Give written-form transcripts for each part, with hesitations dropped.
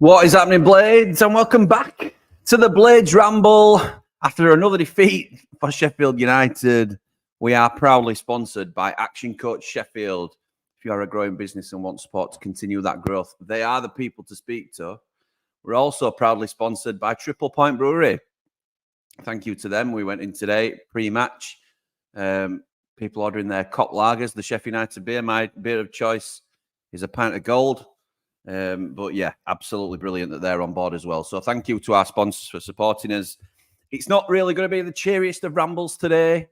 What is happening, Blades? And welcome back to the Blades Ramble. After another defeat for Sheffield United, we are proudly sponsored by Action Coach Sheffield. If you are a growing business and want support to continue that growth, they are the people to speak to. We're also proudly sponsored by Triple Point Brewery. Thank you to them. We went in today, pre-match. People ordering their Cop Lagers, the Sheffield United beer. My beer of choice is a pint of gold. But yeah, absolutely brilliant that they're on board as well. So thank you to our sponsors for supporting us. It's not really going to be the cheeriest of rambles today.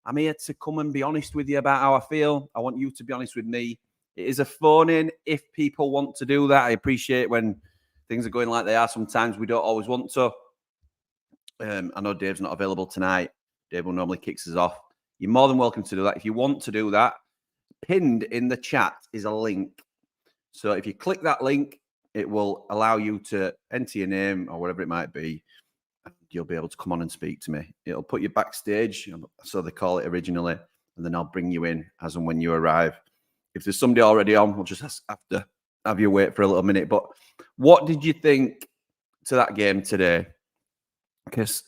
I'm here to come and be honest with you about how I feel. I want you to be honest with me. It is a phone-in if people want to do that. I appreciate when things are going like they are. Sometimes we don't always want to. I know Dave's not available tonight. Dave will normally kicks us off. You're more than welcome to do that. If you want to do that, pinned in the chat is a link. So if you click that link, it will allow you to enter your name or whatever it might be. You'll be able to come on and speak to me. It'll put you backstage, so they call it originally, and then I'll bring you in as and when you arrive. If there's somebody already on, we'll just have to have you wait for a little minute. But what did you think to that game today? Because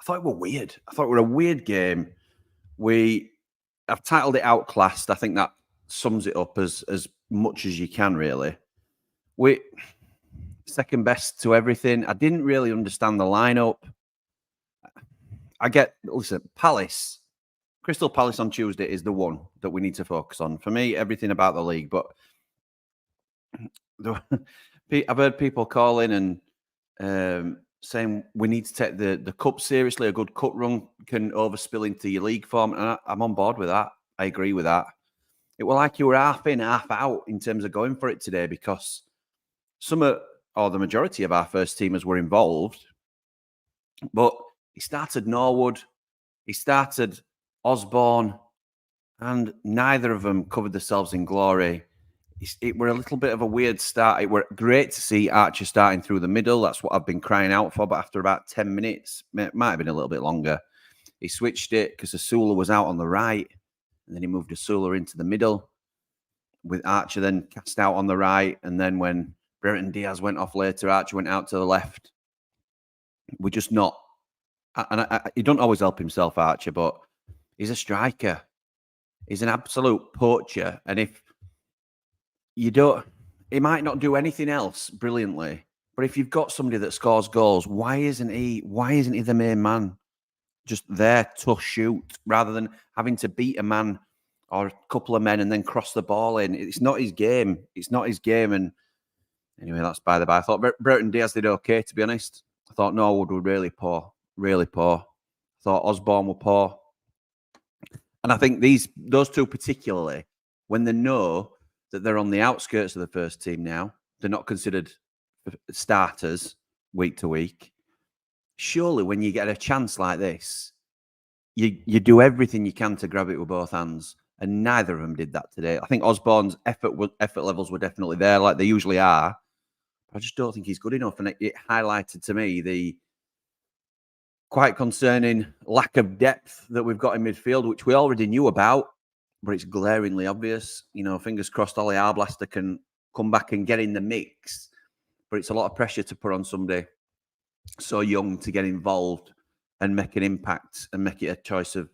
I thought it was weird. I thought it was a weird game. I've titled it Outclassed. I think that sums it up as much as you can, really. We second best to everything. I didn't really understand the lineup. Listen, Crystal Palace on Tuesday is the one that we need to focus on. For me, everything about the league. But I've heard people calling and saying we need to take the cup seriously. A good cup run can overspill into your league form. And I'm on board with that. I agree with that. It was like you were half in, half out in terms of going for it today because the majority of our first teamers were involved. But he started Norwood, he started Osborne, and neither of them covered themselves in glory. It were a little bit of a weird start. It were great to see Archer starting through the middle. That's what I've been crying out for. But after about 10 minutes, it might have been a little bit longer, he switched it because Asula was out on the right. And then he moved Asula into the middle with Archer then cast out on the right. And then when Brereton Diaz went off later, Archer went out to the left. We're just not. And he don't always help himself, Archer, but he's a striker. He's an absolute poacher. And if you don't, he might not do anything else brilliantly. But if you've got somebody that scores goals, why isn't he the main man? Just there to shoot rather than having to beat a man or a couple of men and then cross the ball in. It's not his game. It's not his game. And anyway, that's by the by. I thought Brereton Diaz did okay, to be honest. I thought Norwood were really poor. Really poor. I thought Osborne were poor. And I think those two particularly, when they know that they're on the outskirts of the first team now, they're not considered starters week to week. Surely when you get a chance like this, you do everything you can to grab it with both hands. And neither of them did that today. I think Osborne's effort levels were definitely there, like they usually are. I just don't think he's good enough. And it highlighted to me the quite concerning lack of depth that we've got in midfield, which we already knew about, but it's glaringly obvious. Fingers crossed Ollie Arblaster can come back and get in the mix. But it's a lot of pressure to put on somebody so young to get involved and make an impact and make it a choice of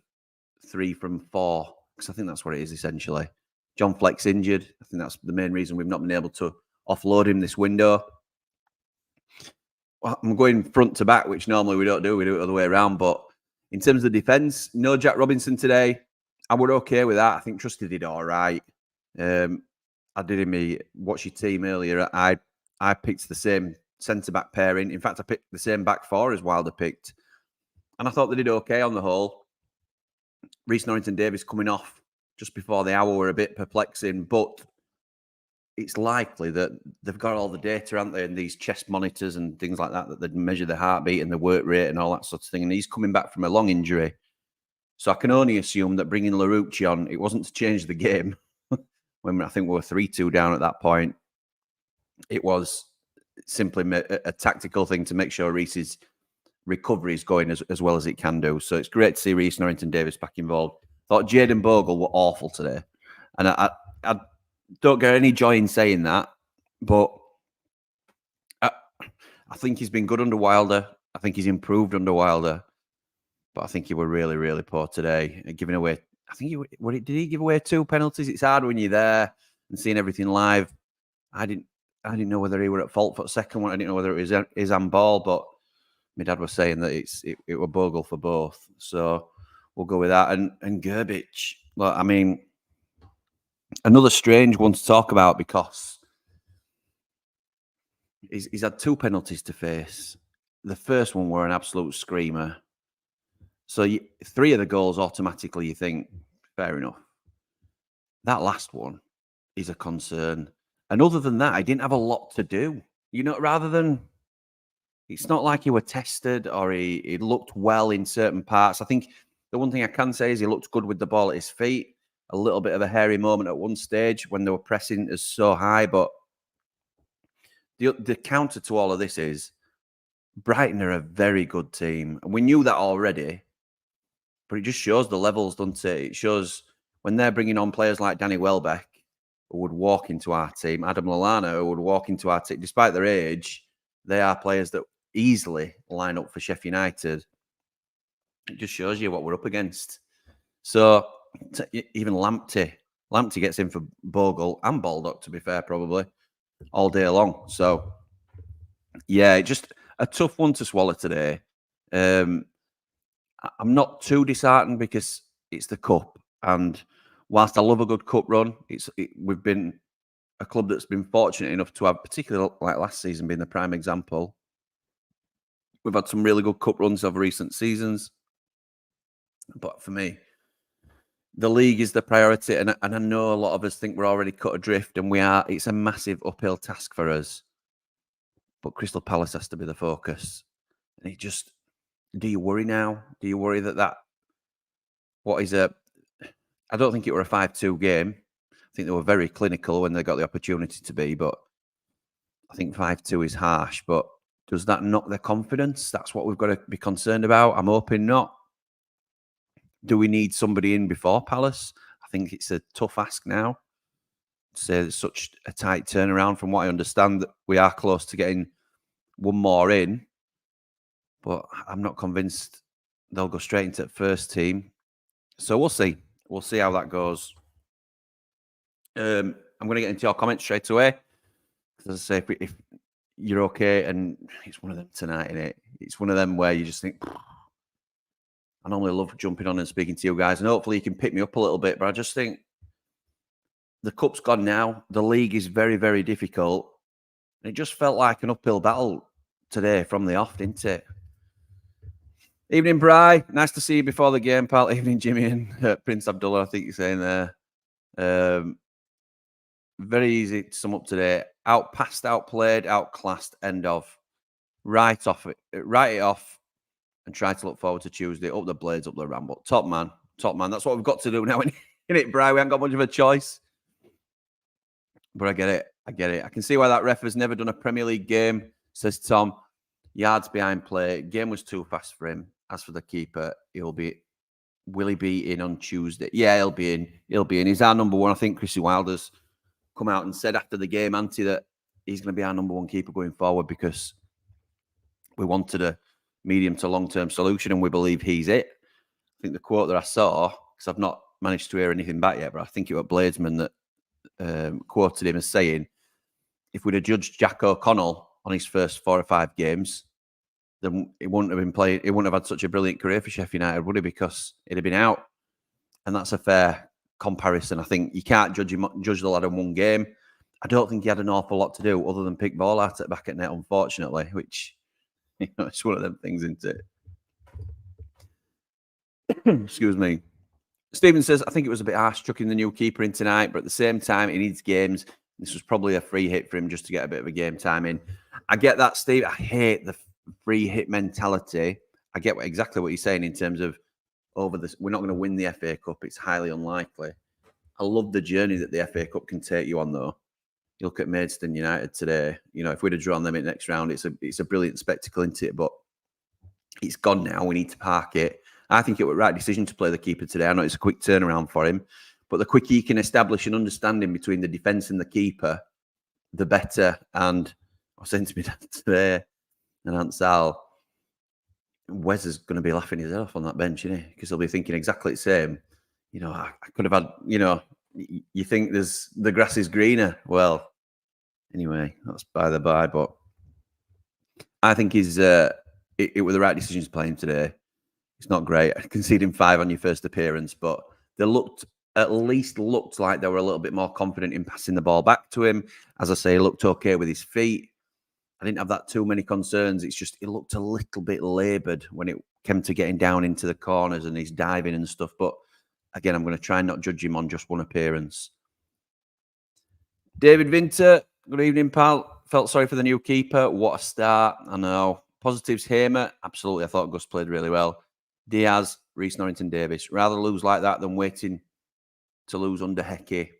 3 from 4, because I think that's what it is essentially. John Fleck's injured. I think that's the main reason we've not been able to offload him this window. Well, I'm going front to back, which normally we don't do. We do it the other way around. But in terms of defence, no Jack Robinson today. I were okay with that. I think Trusty did all right. I did in me watch your team earlier. I picked the same centre-back pairing. In fact, I picked the same back four as Wilder picked. And I thought they did okay on the whole. Reece Norrington-Davies coming off just before the hour were a bit perplexing, but it's likely that they've got all the data, haven't they, and these chest monitors and things like that they measure the heartbeat and the work rate and all that sort of thing. And he's coming back from a long injury. So I can only assume that bringing Larouci on, it wasn't to change the game. When I think we were 3-2 down at that point. It was simply a tactical thing to make sure Reece's recovery is going as well as it can do. So it's great to see Reece Norrington-Davies back involved. Thought Jayden Bogle were awful today. And I don't get any joy in saying that, but I think he's been good under Wilder. I think he's improved under Wilder. But I think he were really, really poor today. Giving away, I think did he give away 2 penalties? It's hard when you're there and seeing everything live. I didn't know whether he were at fault for the second one. I didn't know whether it was his handball, but my dad was saying that it were bogle for both. So we'll go with that. And Gerbic, well, I mean, another strange one to talk about because he's had 2 penalties to face. The first one were an absolute screamer. So 3 of the goals automatically you think, fair enough. That last one is a concern. And other than that, I didn't have a lot to do. Rather than, it's not like he were tested or he looked well in certain parts. I think the one thing I can say is he looked good with the ball at his feet. A little bit of a hairy moment at one stage when they were pressing us so high. But the counter to all of this is Brighton are a very good team. And we knew that already. But it just shows the levels, doesn't it? It shows when they're bringing on players like Danny Welbeck, who would walk into our team, Adam Lallana, who would walk into our team. Despite their age, they are players that easily line up for Sheffield United. It just shows you what we're up against. So even Lamptey gets in for Bogle and Baldock, to be fair, probably, all day long. So, yeah, just a tough one to swallow today. I'm not too disheartened because it's the cup, and whilst I love a good cup run, we've been a club that's been fortunate enough to have, particularly like last season being the prime example. We've had some really good cup runs over recent seasons, but for me, the league is the priority, and I know a lot of us think we're already cut adrift, and we are. It's a massive uphill task for us, but Crystal Palace has to be the focus, and it just. Do you worry now? Do you worry that what is a... I don't think it were a 5-2 game. I think they were very clinical when they got the opportunity to be, but I think 5-2 is harsh. But does that knock their confidence? That's what we've got to be concerned about. I'm hoping not. Do we need somebody in before Palace? I think it's a tough ask now. To say it's such a tight turnaround. From what I understand, that we are close to getting one more in. But I'm not convinced they'll go straight into the first team. So we'll see. We'll see how that goes. I'm going to get into your comments straight away. As I say, if you're okay, and it's one of them tonight, innit? It's one of them where you just think, I normally love jumping on and speaking to you guys, and hopefully you can pick me up a little bit, but I just think the cup's gone now. The league is very, very difficult. And it just felt like an uphill battle today from the off, didn't it? Evening, Bri. Nice to see you before the game, pal. Evening, Jimmy and Prince Abdullah, I think you're saying there. Very easy to sum up today. Outpassed, outplayed, outclassed, end of. Write it off and try to look forward to Tuesday. Up the blades, up the ramble. Top man. That's what we've got to do now, in it, Bri. We haven't got much of a choice. But I get it. I can see why that ref has never done a Premier League game, says Tom. Yards behind play. Game was too fast for him. As for the keeper, will he be in on Tuesday? Yeah, he'll be in. He's our number one. I think Chrissy Wilder's come out and said after the game, Auntie, that he's going to be our number one keeper going forward because we wanted a medium to long-term solution and we believe he's it. I think the quote that I saw, because I've not managed to hear anything back yet, but I think it was Bladesman that quoted him as saying, if we'd have judged Jack O'Connell on his first 4 or 5 games, then it wouldn't have been playing. It wouldn't have had such a brilliant career for Sheffield United, would it? Because it'd have been out, and that's a fair comparison. I think you can't judge the lad in one game. I don't think he had an awful lot to do other than pick ball out at back at net, unfortunately. Which, it's one of them things, isn't it? Excuse me. Stephen says, I think it was a bit harsh chucking the new keeper in tonight, but at the same time, he needs games. This was probably a free hit for him just to get a bit of a game time in. I get that, Steve. I hate the free hit mentality. I get exactly what you're saying in terms of we're not going to win the FA Cup. It's highly unlikely. I love the journey that the FA Cup can take you on, though. You look at Maidstone United today. If we'd have drawn them in the next round, it's a brilliant spectacle, isn't it? But it's gone now. We need to park it. I think it was the right decision to play the keeper today. I know it's a quick turnaround for him, but the quicker he can establish an understanding between the defence and the keeper, the better. And I was saying to me today, and Ansal, Wes is going to be laughing his head off on that bench, isn't he? Because he'll be thinking exactly the same. You know, I could have had, you know, you think the grass is greener. Well, anyway, that's by the by. But I think it was the right decision to play him today. It's not great conceding 5 on your first appearance, but they at least looked like they were a little bit more confident in passing the ball back to him. As I say, he looked okay with his feet. I didn't have that too many concerns. It's just it looked a little bit laboured when it came to getting down into the corners and he's diving and stuff. But again, I'm going to try and not judge him on just one appearance. David Vinter, good evening, pal. Felt sorry for the new keeper. What a start. I know. Positives, Hamer. Absolutely. I thought Gus played really well. Diaz, Reece Norrington Davis. Rather lose like that than waiting to lose under Hecky.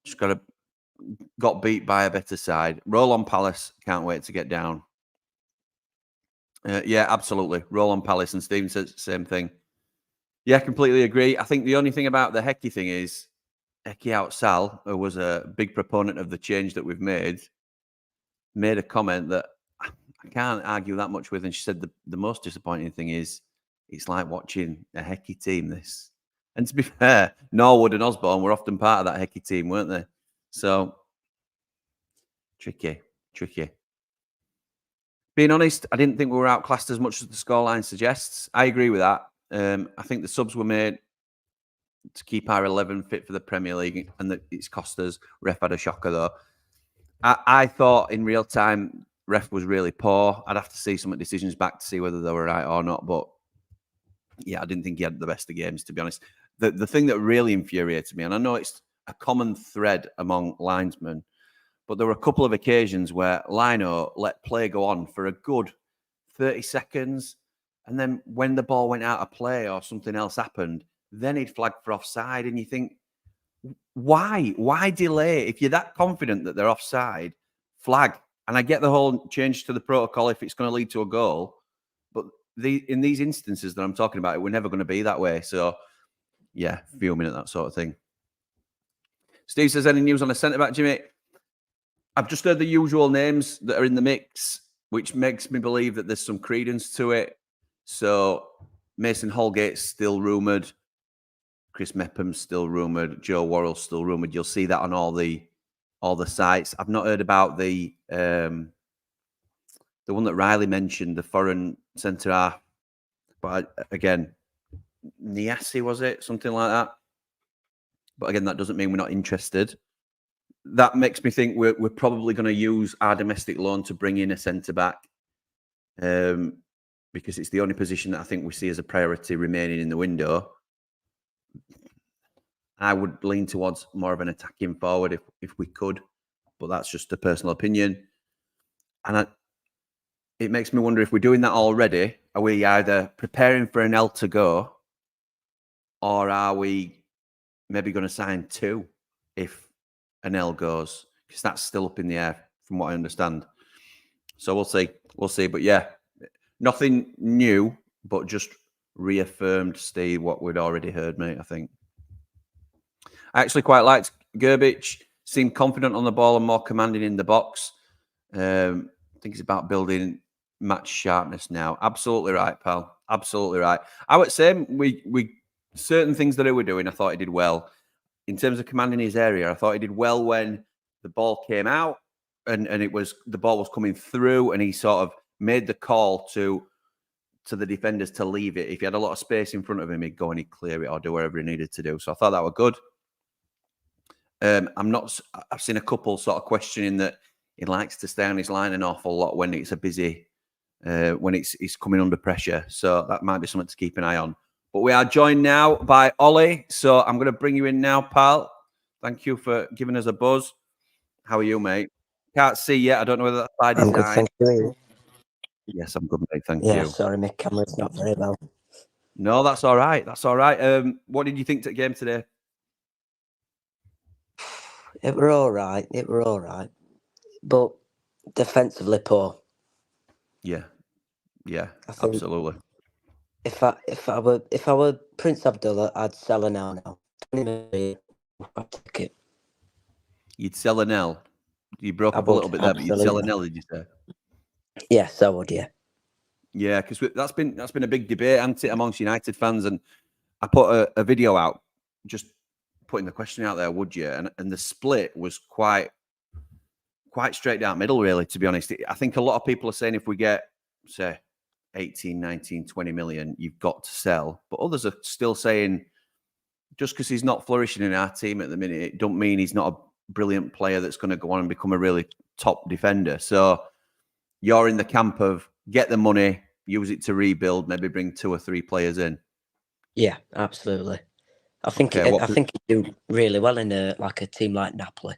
Just got beat by a better side. Roll on Palace. Can't wait to get down. Yeah, absolutely. Roll on Palace. And Stephen says the same thing. Yeah, completely agree. I think the only thing about the Hecky thing is Hecky Outsal, who was a big proponent of the change that we've made a comment that I can't argue that much with. And she said the most disappointing thing is it's like watching a Hecky team, this. And to be fair, Norwood and Osborne were often part of that Hecky team, weren't they? So, tricky. Being honest, I didn't think we were outclassed as much as the scoreline suggests. I agree with that. I think the subs were made to keep our 11 fit for the Premier League, and that it's cost us. Ref had a shocker, though. I thought in real time, ref was really poor. I'd have to see some of the decisions back to see whether they were right or not. But yeah, I didn't think he had the best of games, to be honest. The thing that really infuriated me, and I know it's a common thread among linesmen, but there were a couple of occasions where Lino let play go on for a good 30 seconds. And then when the ball went out of play or something else happened, then he'd flag for offside. And you think, why? Why delay? If you're that confident that they're offside, flag. And I get the whole change to the protocol if it's going to lead to a goal. But in these instances that I'm talking about, we're never going to be that way. So, yeah, fuming at that sort of thing. Steve says, any news on a centre-back, Jimmy? I've just heard the usual names that are in the mix, which makes me believe that there's some credence to it. So Mason Holgate's still rumoured. Chris Mepham's still rumoured. Joe Worrell's still rumoured. You'll see that on all the sites. I've not heard about the one that Riley mentioned, the foreign centre half. But again, Niassi, was it? Something like that. But again, that doesn't mean we're not interested. That makes me think we're probably going to use our domestic loan to bring in a centre-back because it's the only position that I think we see as a priority remaining in the window. I would lean towards more of an attacking forward if we could, but that's just a personal opinion. And it makes me wonder if we're doing that already. Are we either preparing for an L to go, or are we maybe going to sign 2 if an L goes? Because that's still up in the air from what I understand. So we'll see. But yeah, nothing new, but just reaffirmed, Steve, what we'd already heard, mate, I think. I actually quite liked Gerbic. Seemed confident on the ball and more commanding in the box. I think it's about building match sharpness now. Absolutely right, pal. Absolutely right. I would say we certain things that he were doing, I thought he did well. In terms of commanding his area, I thought he did well when the ball came out and the ball was coming through, and he sort of made the call to the defenders to leave it. If he had a lot of space in front of him, he'd go and he'd clear it or do whatever he needed to do. So I thought that was good. I've seen a couple sort of questioning that he likes to stay on his line an awful lot when it's a busy, when he's coming under pressure. So that might be something to keep an eye on. But we are joined now by Ollie. So I'm going to bring you in now, pal. Thank you for giving us a buzz. How are you, mate? Can't see yet. I don't know whether that's by design. I'm good, thank you. Yes, I'm good, mate. Thank you. Yeah, sorry, my camera's not very well. No, that's all right. That's all right. What did you think to the game today? It were all right. But defensively poor. Yeah, absolutely. If I were Prince Abdullah, I'd sell an L now. 20 million, I'd take it. You'd sell an L. You broke up a little bit there, but you'd sell an L, did you say? Yes, I would. Yeah. Yeah, because that's been a big debate, hasn't it, amongst United fans? And I put a video out, just putting the question out there, would you? And the split was quite straight down middle, really, to be honest. I think a lot of people are saying if we get, say, 18, 19, 20 million, you've got to sell. But others are still saying just because he's not flourishing in our team at the minute, it don't mean he's not a brilliant player that's going to go on and become a really top defender. So you're in the camp of get the money, use it to rebuild, maybe bring 2 or 3 players in. Yeah, absolutely. I think Okay, I think he'd do really well in a team like Napoli.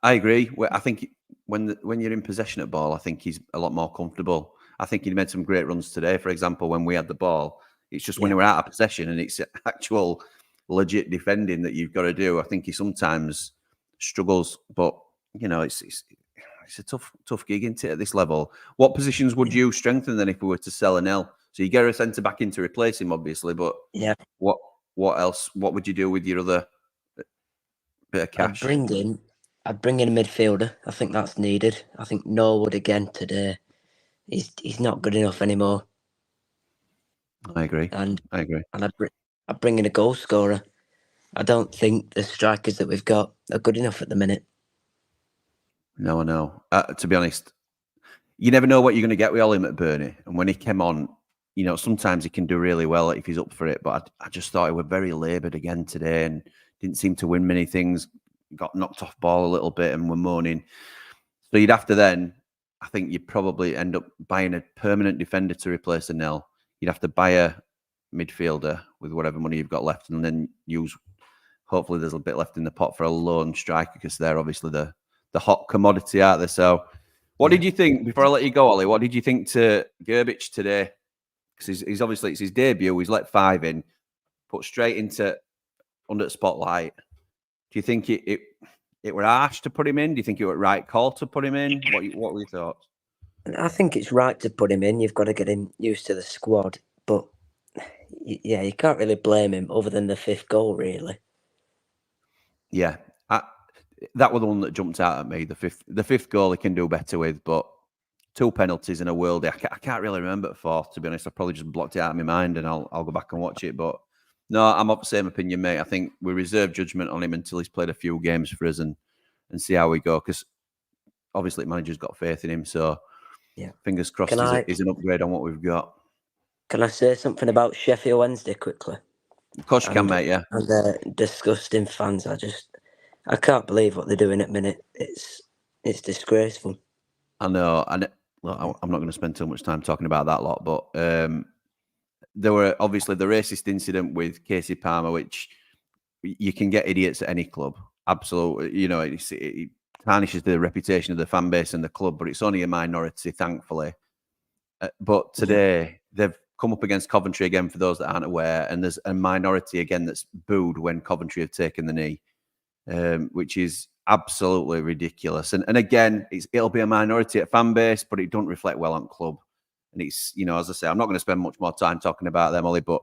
I agree. I think when you're in possession of ball, I think he's a lot more comfortable. I think he made some great runs today. For example, when we had the ball, it's just when we're out of possession and it's actual legit defending that you've got to do. I think he sometimes struggles, but you know, it's a tough gig, isn't it, at this level? What positions would you strengthen then if we were to sell an L? So you get a centre back in to replace him, obviously, but what else? What would you do with your other bit of cash? I'd bring in a midfielder. I think that's needed. I think Norwood again today. He's not good enough anymore. I agree. And I'd bring in a goal scorer. I don't think the strikers that we've got are good enough at the minute. No, I know. To be honest, you never know what you're going to get with Ollie McBurney. And when he came on, you know, sometimes he can do really well if he's up for it. But I just thought he was very laboured again today and didn't seem to win many things. Got knocked off ball a little bit and were moaning. So you'd have to then, I think you'd probably end up buying a permanent defender to replace Nell. You'd have to buy a midfielder with whatever money you've got left and then use, hopefully there's a bit left in the pot for a lone striker because they're obviously the hot commodity, aren't they? So what did you think, before I let you go, Ollie, what did you think to Gerbic today? Because he's obviously, it's his debut. He's let 5 in, put straight into under the spotlight. Do you think it were harsh to put him in? Do you think it were right call to put him in? What were your thoughts? I think it's right to put him in. You've got to get him used to the squad. But, yeah, you can't really blame him other than the 5th goal, really. Yeah. That was the one that jumped out at me. The fifth goal he can do better with, but 2 penalties in a worldie. I can't really remember the 4th, to be honest. I probably just blocked it out of my mind and I'll go back and watch it. But no, I'm of the same opinion, mate. I think we reserve judgment on him until he's played a few games for us and see how we go. Because obviously the manager's got faith in him. So yeah, fingers crossed he's an upgrade on what we've got. Can I say something about Sheffield Wednesday quickly? Of course you can, mate, yeah. And they're disgusting fans. I can't believe what they're doing at the minute. It's disgraceful. I know. And look, I'm not going to spend too much time talking about that lot, but there were obviously the racist incident with Casey Palmer, which you can get idiots at any club. Absolutely. You know, it tarnishes the reputation of the fan base and the club, but it's only a minority, thankfully. But today, they've come up against Coventry again, for those that aren't aware, and there's a minority again that's booed when Coventry have taken the knee, which is absolutely ridiculous. And again, it'll be a minority at fan base, but it don't reflect well on club. And it's, you know, as I say, I'm not going to spend much more time talking about them, Ollie, but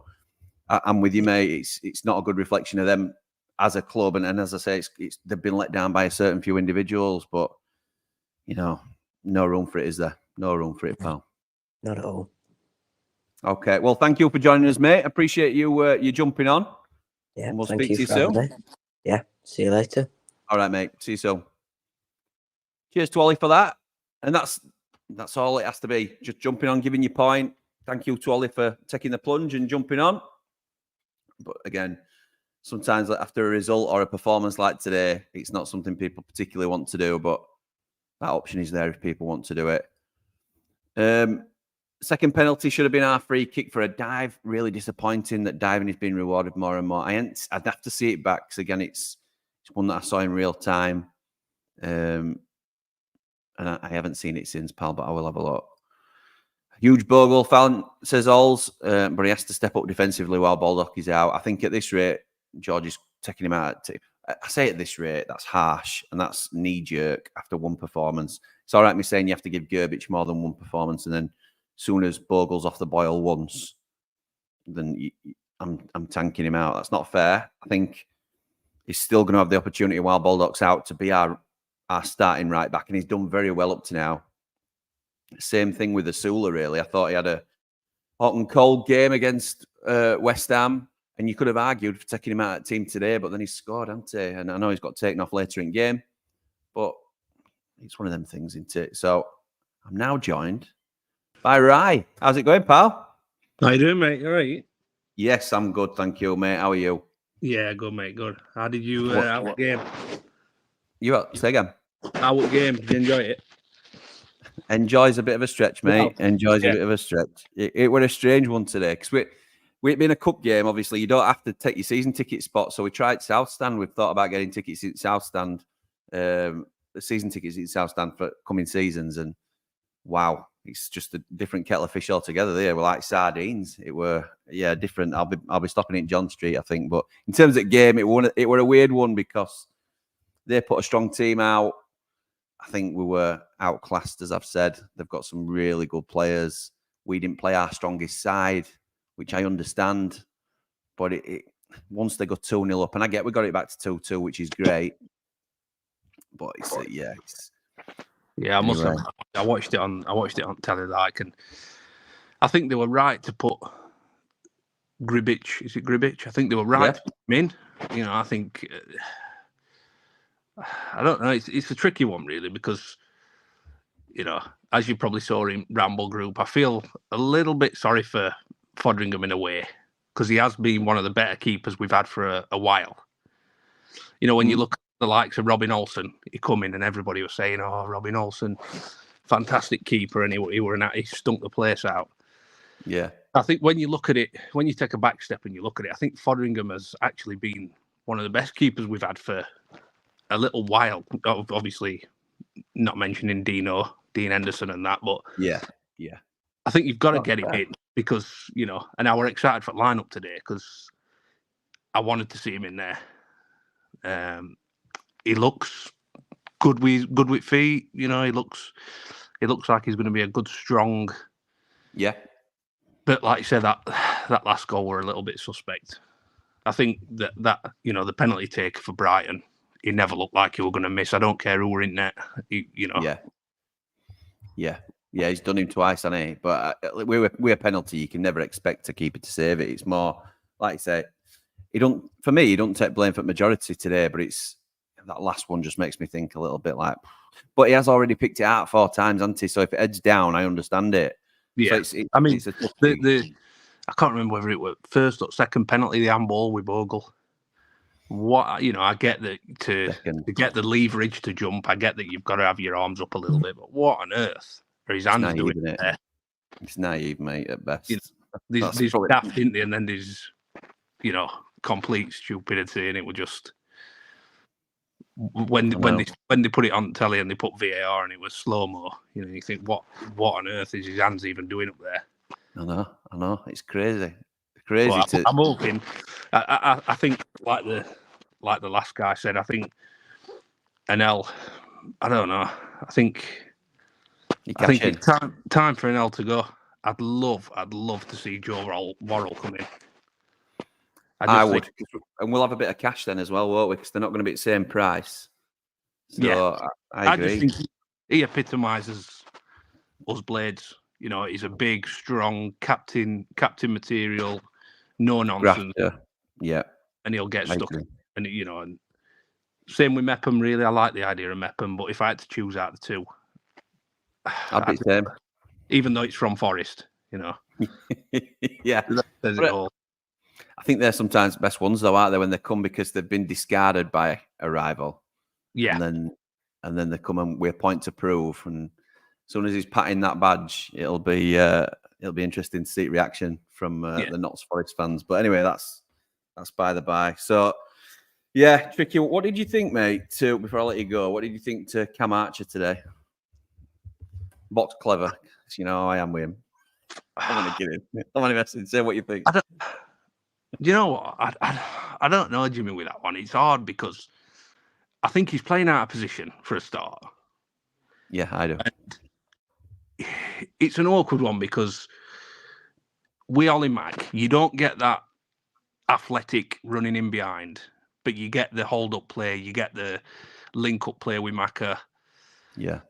I'm with you, mate. It's not a good reflection of them as a club. And as I say, they've been let down by a certain few individuals, but, you know, no room for it, is there? No room for it, pal. Not at all. Okay. Well, thank you for joining us, mate. Appreciate you jumping on. Yeah. And we'll speak to you soon. Yeah. See you later. All right, mate. See you soon. Cheers to Ollie for that. And that's all it has to be. Just jumping on, giving your point. Thank you to Ollie for taking the plunge and jumping on. But again, sometimes after a result or a performance like today, it's not something people particularly want to do, but that option is there if people want to do it. Second penalty should have been our free kick for a dive. Really disappointing that diving is being rewarded more and more. I'd have to see it back because, again, it's one that I saw in real time. And I haven't seen it since, pal, but I will have a look. Huge Bogle fan, says Alls, but he has to step up defensively while Baldock is out. I think at this rate, George is taking him out. I say at this rate, that's harsh and that's knee-jerk after one performance. It's all right me saying you have to give Gerbic more than one performance, and then as soon as Bogle's off the boil once, then I'm tanking him out. That's not fair. I think he's still going to have the opportunity while Baldock's out to be our starting right back, and he's done very well up to now. Same thing with Asula, really. I thought he had a hot and cold game against West Ham, and you could have argued for taking him out of the team today, but then he scored, hasn't he? And I know he's got taken off later in game, but it's one of them things, isn't it? So I'm now joined by Rye. How's it going, pal? How you doing, mate? You all right? Yes, I'm good, thank you, mate. How are you? Yeah, good, mate. Good. How did you out game? You up? Say again. Out game? Did you enjoy it? Enjoys a bit of a stretch, mate. Wow. Enjoys a bit of a stretch. It was a strange one today because we'd been a cup game. Obviously, you don't have to take your season ticket spot. So we tried South Stand. We've thought about getting tickets in South Stand, the season tickets in South Stand for coming seasons. And wow, it's just a different kettle of fish altogether. They were like sardines. It were different. I'll be stopping in John Street, I think. But in terms of game, it were a weird one because they put a strong team out. I think we were outclassed, as I've said. They've got some really good players. We didn't play our strongest side, which I understand. But once they go 2-0 up, and I get we got it back to 2-2, which is great. But I must have. I watched it on telly, and I think they were right to put Gribic. Is it Gribic? I think they were right to put him in. I think. I don't know. It's a tricky one, really, because, as you probably saw in Ramble group, I feel a little bit sorry for Foderingham in a way, because he has been one of the better keepers we've had for a while. When you look at the likes of Robin Olsen, he come in and everybody was saying, "Oh, Robin Olsen, fantastic keeper," and he stunk the place out. Yeah, I think when you look at it, when you take a back step and you look at it, I think Foderingham has actually been one of the best keepers we've had for a little while. Obviously, not mentioning Dean Henderson and that, but yeah. I think you've got to get him in because and I were excited for lineup today because I wanted to see him in there. He looks good with feet. He looks like he's going to be a good strong. Yeah. But like you said, that last goal were a little bit suspect. I think that the penalty take for Brighton, he never looked like he were going to miss. I don't care who were in net. Yeah. He's done him twice, hasn't he? But we're a penalty. You can never expect a keeper to save it. It's more like I say, he don't take blame for the majority today. But it's that last one just makes me think a little bit like. But he has already picked it out 4 times, hasn't he? So if it heads down, I understand it. Yeah, so I can't remember whether it was first or second penalty, the handball with Bogle. What I get that to get the leverage to jump. I get that you've got to have your arms up a little bit, but what on earth are his hands doing there? It's naive, mate, at best. There's daft, isn't there? And then there's complete stupidity, and it was just when they put it on telly and they put VAR and it was slow mo. You think what on earth is his hands even doing up there? I know. It's crazy. Well, I'm hoping. I think like the last guy said. I think Anel. I don't know. I think it's time for Anel to go. I'd love to see Joe Worrell come in. I would, and we'll have a bit of cash then as well, won't we? Because they're not going to be at the same price. So I agree. I just think he epitomises us Blades. He's a big, strong captain material, no nonsense. Grafter. Yeah, and he'll get stuck. And and same with Mepham. Really, I like the idea of Mepham, but if I had to choose out of the two, I'd be the same. Even though it's from Forest, Yeah, that says it all. I think they're sometimes the best ones, though, aren't they? When they come because they've been discarded by a rival. Yeah, and then they come and we're point to prove. And as soon as he's patting that badge, it'll be interesting to see reaction from the Notts Forest fans. But anyway, that's by the by. So yeah, tricky. What did you think, mate? Before I let you go, what did you think to Cam Archer today? Box clever, I am with him. I want to get him. I want to say what you think. Do you know what? I don't know, Jimmy, with that one. It's hard because I think he's playing out of position for a start. Yeah, I do. And it's an awkward one because with Ollie Mack, you don't get that athletic running in behind, but you get the hold-up play, you get the link-up play with Macca. Yeah.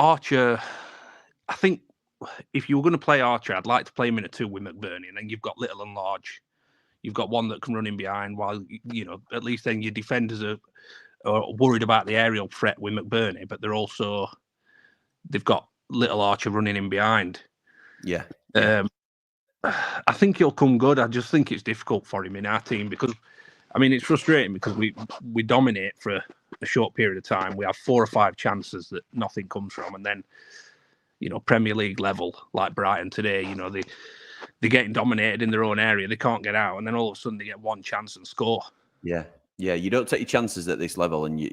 Archer, I think if you were going to play Archer, I'd like to play him in a 2 with McBurney, and then you've got Little and Large. You've got one that can run in behind, while at least then your defenders are worried about the aerial threat with McBurney, but they've got Little Archer running in behind. Yeah. I think he'll come good. I just think it's difficult for him in our team because, I mean, it's frustrating because we dominate for a short period of time. We have 4 or 5 chances that nothing comes from, and then, Premier League level like Brighton today, they're getting dominated in their own area. They can't get out, and then all of a sudden they get one chance and score. Yeah. You don't take your chances at this level, and you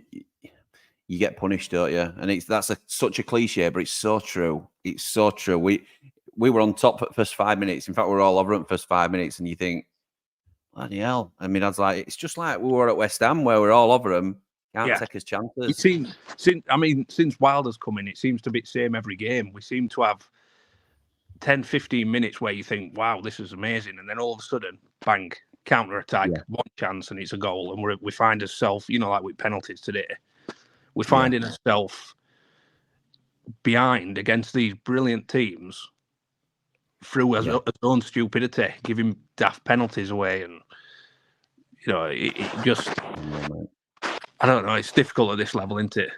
get punished, don't you? And that's such a cliche, but it's so true. It's so true. We were on top for the first 5 minutes. In fact, we were all over it the first 5 minutes, and you think, bloody hell. I mean, I was like, it's just like we were at West Ham where we're all over them. Can't take his chances. Since Wilder's come in, it seems to be the same every game. We seem to have 10, 15 minutes where you think, wow, this is amazing. And then all of a sudden, bang, counter-attack, one chance, and it's a goal. And we find ourselves, like with penalties today, we're finding ourselves behind against these brilliant teams through his own stupidity, giving daft penalties away. And, it just... I don't know. It's difficult at this level, isn't it?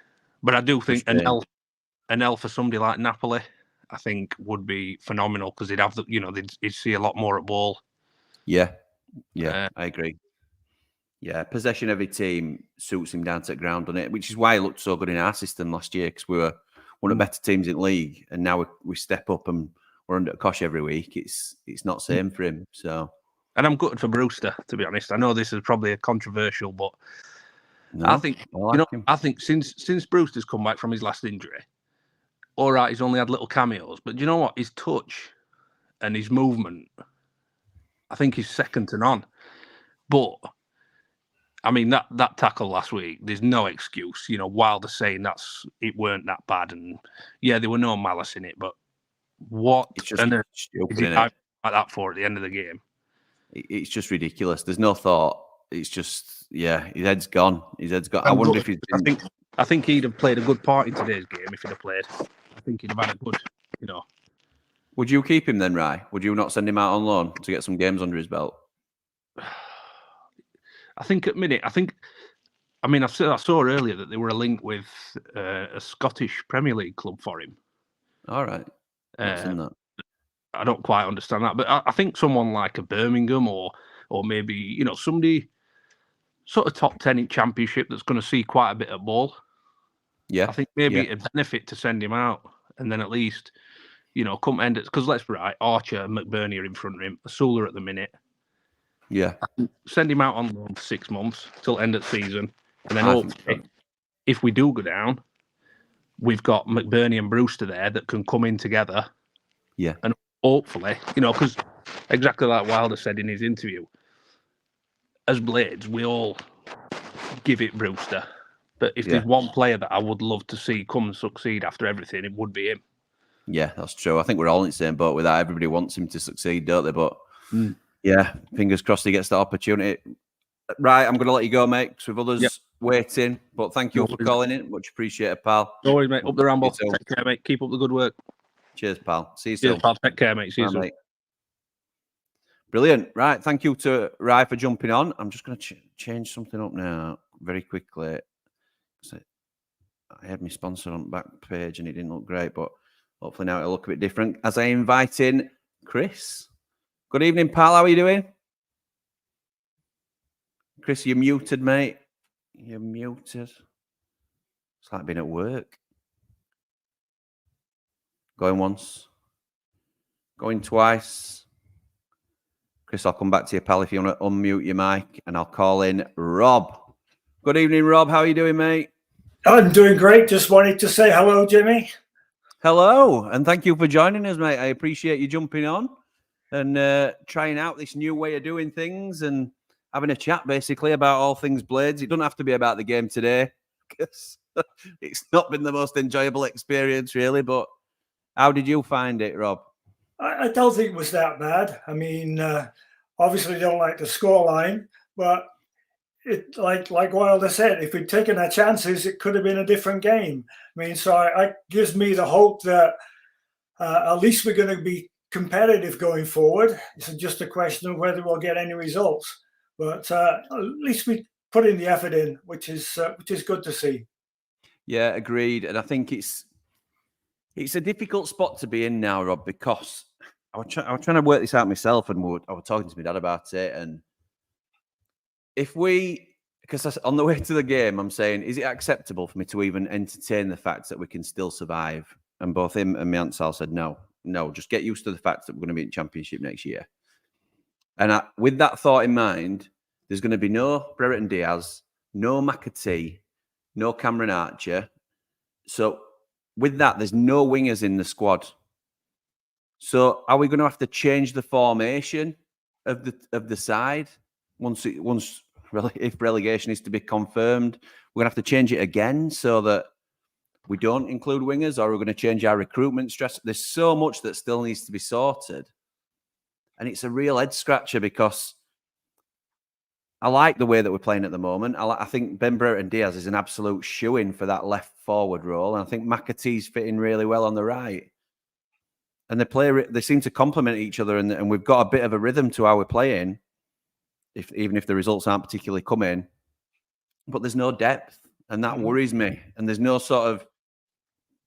But I do think an L for somebody like Napoli, I think, would be phenomenal because they'd have they'd see a lot more at ball. Yeah, I agree. Yeah, possession of a team suits him down to the ground, doesn't it? Which is why he looked so good in our system last year because we were one of the better teams in the league, and now we step up and we're under Kosh every week. It's not the same for him. So, and I'm gutted for Brewster, to be honest. I know this is probably a controversial, but. No, I think since Brewster's come back from his last injury, all right, he's only had little cameos, but do you know what? His touch and his movement, I think he's second to none. But I mean that tackle last week, there's no excuse. Wilder saying it weren't that bad, and there were no malice in it. But what it's just stupid, is he like that for at the end of the game? It's just ridiculous. There's no thought. It's just, his head's gone. I wonder if he's... I think he'd have played a good part in today's game if he'd have played. I think he'd have had a good, Would you keep him then, Rye? Would you not send him out on loan to get some games under his belt? I think at minute, I saw earlier that they were a link with a Scottish Premier League club for him. All right. What's in that? I don't quite understand that, but I think someone like a Birmingham or maybe, somebody sort of top 10 in Championship that's going to see quite a bit of ball. Yeah. I think maybe it'd benefit to send him out and then at least, come end it. Because let's be right, Archer and McBurney are in front of him, Asula at the minute. Yeah. Send him out on loan for 6 months till end of the season. And then hopefully, if we do go down, we've got McBurney and Brewster there that can come in together. Yeah. And hopefully, because exactly like Wilder said in his interview, as Blades, we all give it Brewster. But if there's one player that I would love to see come and succeed after everything, it would be him. Yeah, that's true. I think we're all in the same boat with that. Everybody wants him to succeed, don't they? But fingers crossed he gets that opportunity. Right, I'm going to let you go, mate, because we've others waiting. But thank you for calling in. Much appreciated, pal. No worries, mate. Up the ramble. Take care, mate. Keep up the good work. Cheers, pal. See you soon. Cheers, pal. Take care, mate. See you soon. Mate. Brilliant. Right. Thank you to Rye for jumping on. I'm just going to change something up now very quickly. I had my sponsor on the back page and it didn't look great, but hopefully now it'll look a bit different. As I invite in Chris. Good evening, pal. How are you doing? Chris, you're muted, mate. You're muted. It's like being at work. Going once. Going twice. Chris, I'll come back to you, pal, if you want to unmute your mic, and I'll call in Rob. Good evening, Rob. How are you doing, mate? I'm doing great. Just wanted to say hello, Jimmy. Hello, and thank you for joining us, mate. I appreciate you jumping on and trying out this new way of doing things and having a chat, basically, about all things Blades. It doesn't have to be about the game today, because it's not been the most enjoyable experience, really, but how did you find it, Rob? I don't think it was that bad. I mean, obviously don't like the scoreline, but like Wilder said, if we'd taken our chances, it could have been a different game. I mean, so it gives me the hope that at least we're going to be competitive going forward. It's just a question of whether we'll get any results. But at least we put in the effort in, which is good to see. Yeah, agreed. And I think it's a difficult spot to be in now, Rob, because I was trying to work this out myself, and I was talking to my dad about it. And because on the way to the game, I'm saying, is it acceptable for me to even entertain the fact that we can still survive? And both him and my Aunt Sal said, no, just get used to the fact that we're going to be in Championship next year. And with that thought in mind, there's going to be no Brereton Diaz, no McAtee, no Cameron Archer. So with that, there's no wingers in the squad. So are we going to have to change the formation of the side if relegation is to be confirmed? We're going to have to change it again so that we don't include wingers, or we're going to change our recruitment stress. There's so much that still needs to be sorted. And it's a real head scratcher because I like the way that we're playing at the moment. I think Ben Brereton Diaz is an absolute shoo-in for that left forward role. And I think McAtee's fitting really well on the right. And they seem to complement each other, and we've got a bit of a rhythm to how we're playing, even if the results aren't particularly coming. But there's no depth, and that worries me. And there's no sort of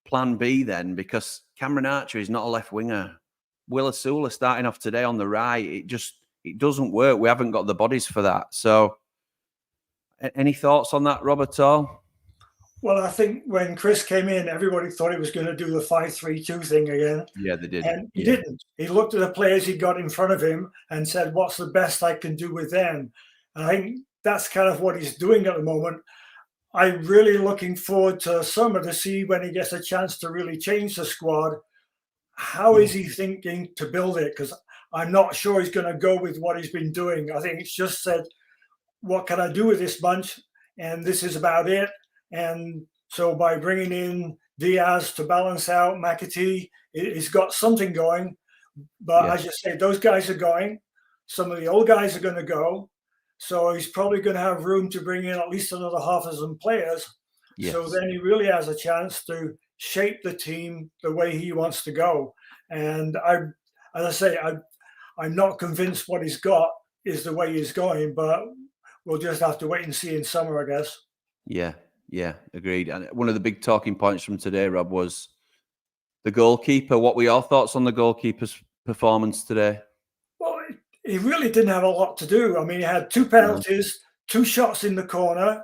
plan B then, because Cameron Archer is not a left winger. Will Asula starting off today on the right, it doesn't work. We haven't got the bodies for that. So any thoughts on that, Rob, at all? Well, I think when Chris came in, everybody thought he was going to do the 5-3-2 thing again. Yeah, they did. And he didn't. He looked at the players he got in front of him and said, what's the best I can do with them? And I think that's kind of what he's doing at the moment. I'm really looking forward to summer to see when he gets a chance to really change the squad. How is he thinking to build it? Because I'm not sure he's going to go with what he's been doing. I think it's just said, what can I do with this bunch? And this is about it. And so by bringing in Diaz to balance out McAtee, he's got something going. But as you say, those guys are going. Some of the old guys are going to go. So he's probably going to have room to bring in at least another half a dozen players. Yes. So then he really has a chance to shape the team the way he wants to go. And as I say, I'm not convinced what he's got is the way he's going, but we'll just have to wait and see in summer, I guess. Yeah, agreed. And one of the big talking points from today, Rob, was the goalkeeper. What were your thoughts on the goalkeeper's performance today? Well, he really didn't have a lot to do. I mean, he had 2 penalties, 2 shots in the corner,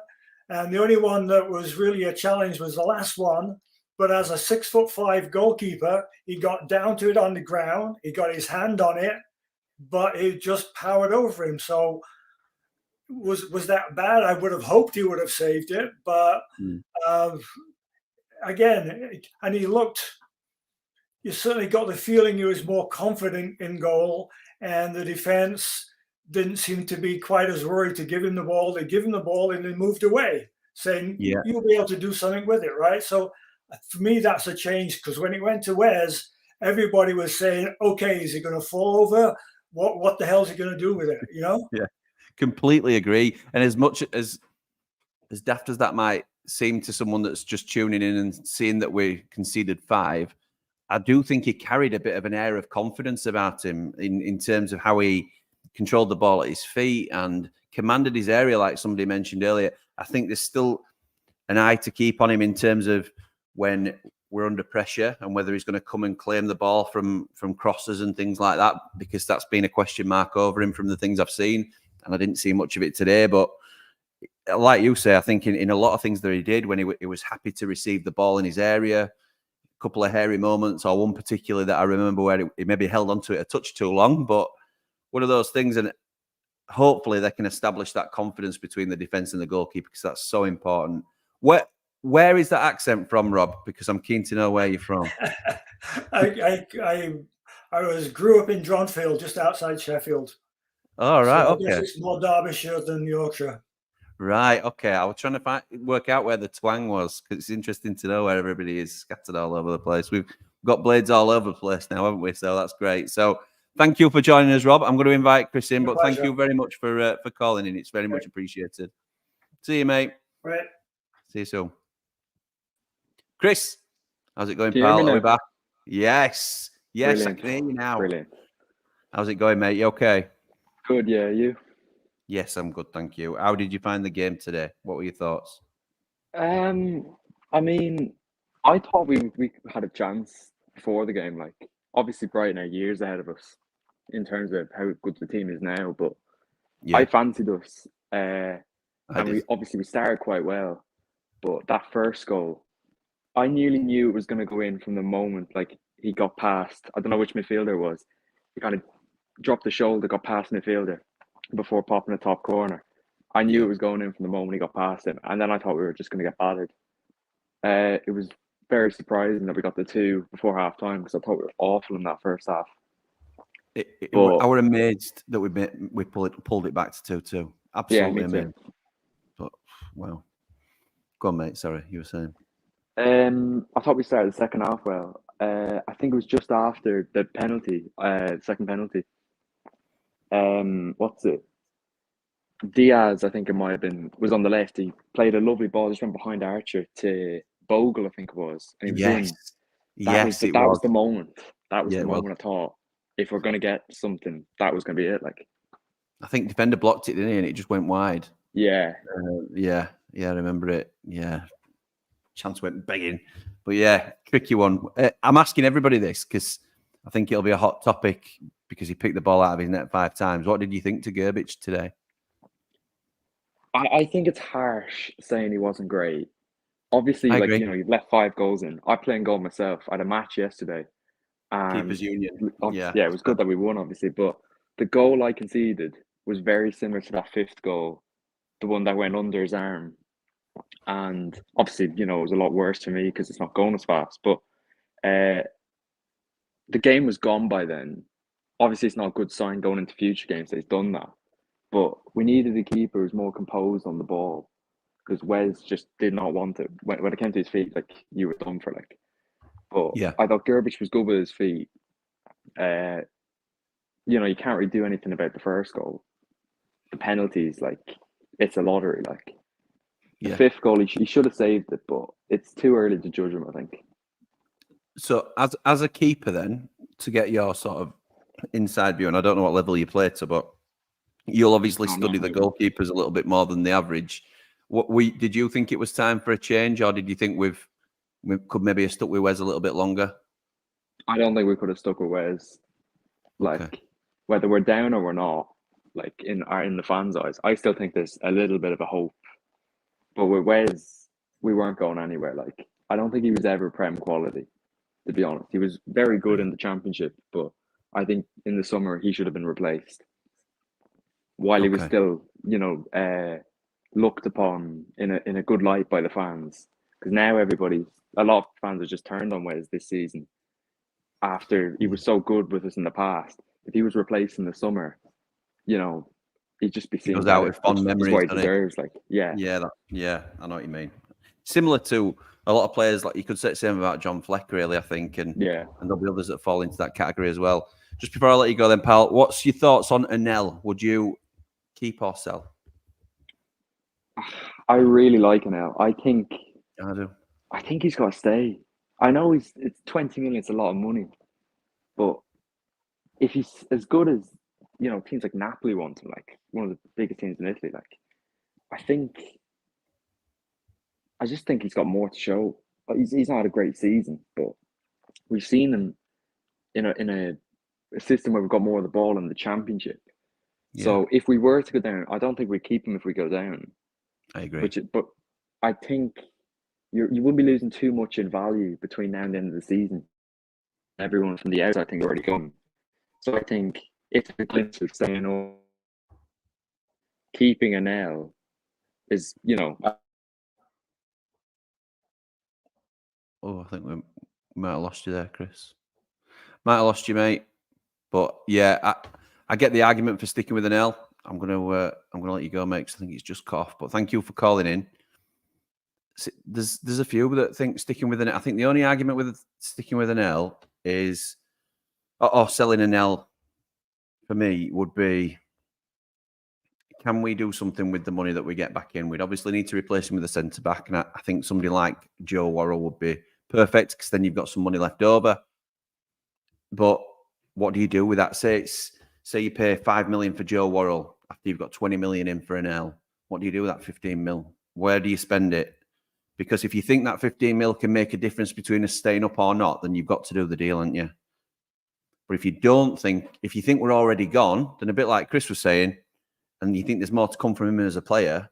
and the only one that was really a challenge was the last one. But as a 6'5" goalkeeper, he got down to it on the ground. He got his hand on it, but it just powered over him. So was that bad? I would have hoped he would have saved it, but again, and you certainly got the feeling he was more confident in goal, and the defense didn't seem to be quite as worried to give him the ball. They give him the ball and they moved away, saying, you'll be able to do something with it, right? So for me, that's a change, because when it went to Wes, everybody was saying, okay, is he going to fall over? What the hell is he going to do with it, you know? Yeah. Completely agree. And as much as daft as that might seem to someone that's just tuning in and seeing that we conceded 5, I do think he carried a bit of an air of confidence about him in terms of how he controlled the ball at his feet and commanded his area, like somebody mentioned earlier. I think there's still an eye to keep on him in terms of when we're under pressure and whether he's going to come and claim the ball from crosses and things like that, because that's been a question mark over him from the things I've seen. And I didn't see much of it today, but like you say, I think in a lot of things that he did, when he was happy to receive the ball in his area, a couple of hairy moments, or one particularly that I remember where he maybe held onto it a touch too long, but one of those things, and hopefully they can establish that confidence between the defence and the goalkeeper, because that's so important. Where is that accent from, Rob? Because I'm keen to know where you're from. I grew up in Dronfield, just outside Sheffield. Oh, right, so okay. I guess it's more Derbyshire than Yorkshire. Right, okay. I was trying to work out where the twang was, because it's interesting to know where everybody is scattered all over the place. We've got blades all over the place now, haven't we? So that's great. So thank you for joining us, Rob. I'm going to invite Chris in, but thank you very much for calling in. It's very much appreciated. See you, mate. Right. See you soon. Chris, how's it going, Can you hear pal? me Are we now? back? Yes. Yes, Brilliant. I can hear you now. Brilliant. How's it going, mate? You okay? Good, yeah, you? Yes, I'm good, thank you. How did you find the game today? What were your thoughts? I mean, I thought we had a chance before the game. Like, obviously, Brighton are years ahead of us in terms of how good the team is now. But I Yeah, fancied us, I and did. we started quite well. But that first goal, I nearly knew it was going to go in from the moment. Like he got past. I don't know which midfielder it was. He kind of dropped the shoulder, got past midfielder before popping the top corner. I knew Yeah. it was going in from the moment he got past him, and then I thought we were just going to get battered. It was very surprising that we got the two before half time because I thought we were awful in that first half. But I were amazed that we pulled it back to 2-2. Absolutely yeah, me too. amazed. But well, go on, mate. Sorry, you were saying. I thought we started the second half well. I think it was just after the penalty, second penalty. What's it? Diaz, I think it might have been, was on the left. He played a lovely ball just from behind Archer to Bogle, I think it was. And he was in. That was the moment. That was the moment I thought, if we're going to get something, that was going to be it. Like, I think defender blocked it, didn't he? And it just went wide. yeah. Yeah, I remember it. Yeah. Chance went begging. But yeah, tricky one. I'm asking everybody this because I think it'll be a hot topic because he picked the ball out of his net 5 times. What did you think to Gerbic today? I think it's harsh saying he wasn't great. Obviously, like, agree. you know, you've let 5 goals in. I play in goal myself. I had a match yesterday. Keepers Union. Yeah, it was good that we won, obviously. But the goal I conceded was very similar to that 5th goal, the one that went under his arm. And obviously, you know, it was a lot worse for me because it's not going as fast. But the game was gone by then. Obviously, it's not a good sign going into future games that he's done that. But we needed a keeper who's more composed on the ball because Wes just did not want it. When it came to his feet, like, you were done for, like. But Yeah. I thought Gerbic was good with his feet. You know, you can't really do anything about the first goal. The penalties, like, it's a lottery. Like, the 5th goal, he should have saved it, but it's too early to judge him, I think. So, as a keeper, then, to get your sort of inside view, and I don't know what level you play to, but you'll obviously study the goalkeepers a little bit more than the average. Did you think it was time for a change, or did you think we could maybe have stuck with Wes a little bit longer? I don't think we could have stuck with Wes. Like, whether we're down or we're not, like, in the fans' eyes, I still think there's a little bit of a hope. But with Wes, we weren't going anywhere. Like, I don't think he was ever Prem quality, to be honest. He was very good in the Championship, but I think in the summer he should have been replaced. While he was still, you know, looked upon in a good light by the fans. Because now a lot of fans have just turned on Wes this season. After he was so good with us in the past, if he was replaced in the summer, you know, he'd just be seen. He goes out with fond memories. What he deserves, like, yeah, I know what you mean. Similar to a lot of players, like you could say the same about John Fleck, really. I think, and there'll be others that fall into that category as well. Just before I let you go, then, pal, what's your thoughts on Anel? Would you keep or sell? I really like Anel. I think he's got to stay. I know it's 20 million. It's a lot of money, but if he's as good as, you know, teams like Napoli want him, like one of the biggest teams in Italy, like, I just think he's got more to show. He's not had a great season, but we've seen him in a system where we've got more of the ball in the Championship. Yeah. So if we were to go down, I don't think we'd keep him if we go down. I agree. But I think you wouldn't be losing too much in value between now and the end of the season. Everyone from the outside, I think, already gone. So I think if the Glitz is staying on, keeping Anel is, you know. I think we might have lost you there, Chris. Might have lost you, mate. But yeah, I get the argument for sticking with Anel. I'm gonna let you go, mate, because I think it's just cut off. But thank you for calling in. There's a few that think sticking with Anel. I think the only argument with sticking with Anel is, selling Anel for me would be can we do something with the money that we get back in? We'd obviously need to replace him with a centre back, and I think somebody like Joe Worrell would be perfect because then you've got some money left over. But what do you do with that? Say you pay 5 million for Joe Worrell after you've got 20 million in for an L. What do you do with that 15 mil? Where do you spend it? Because if you think that 15 mil can make a difference between us staying up or not, then you've got to do the deal, haven't you? But if you think we're already gone, then a bit like Chris was saying, and you think there's more to come from him as a player,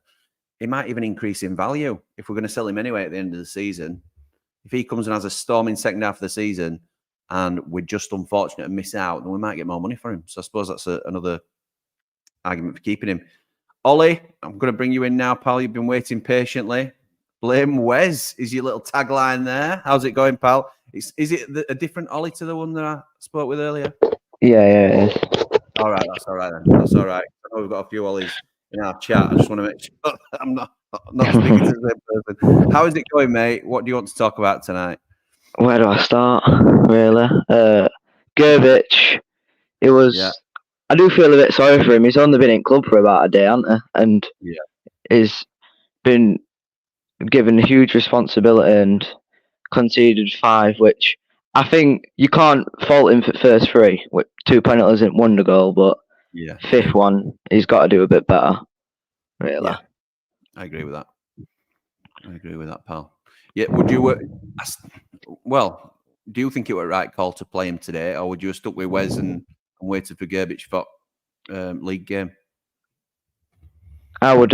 it might even increase in value if we're going to sell him anyway at the end of the season. If he comes and has a storming second half of the season and we're just unfortunate and miss out, then we might get more money for him. So I suppose that's another argument for keeping him. Ollie, I'm going to bring you in now, pal. You've been waiting patiently. Blame Wes is your little tagline there. How's it going, pal? Is it a different Ollie to the one that I spoke with earlier? Yeah, it is. All right, that's all right then. That's all right. I know we've got a few Ollies in our chat. I just want to make sure I'm not speaking to the same person. How is it going, mate? What do you want to talk about tonight? Where do I start, really? Gervich, it was... Yeah. I do feel a bit sorry for him. He's only been in club for about a day, hasn't he? And he's been given huge responsibility and conceded 5, which I think you can't fault him for first 3 with 2 penalties and 1 goal, but 5th one he's got to do a bit better. Really, yeah, I agree with that. Pal. Yeah, would you? Well, do you think it was a right call to play him today, or would you have stuck with Wes and waited for Gervich for league game? I would.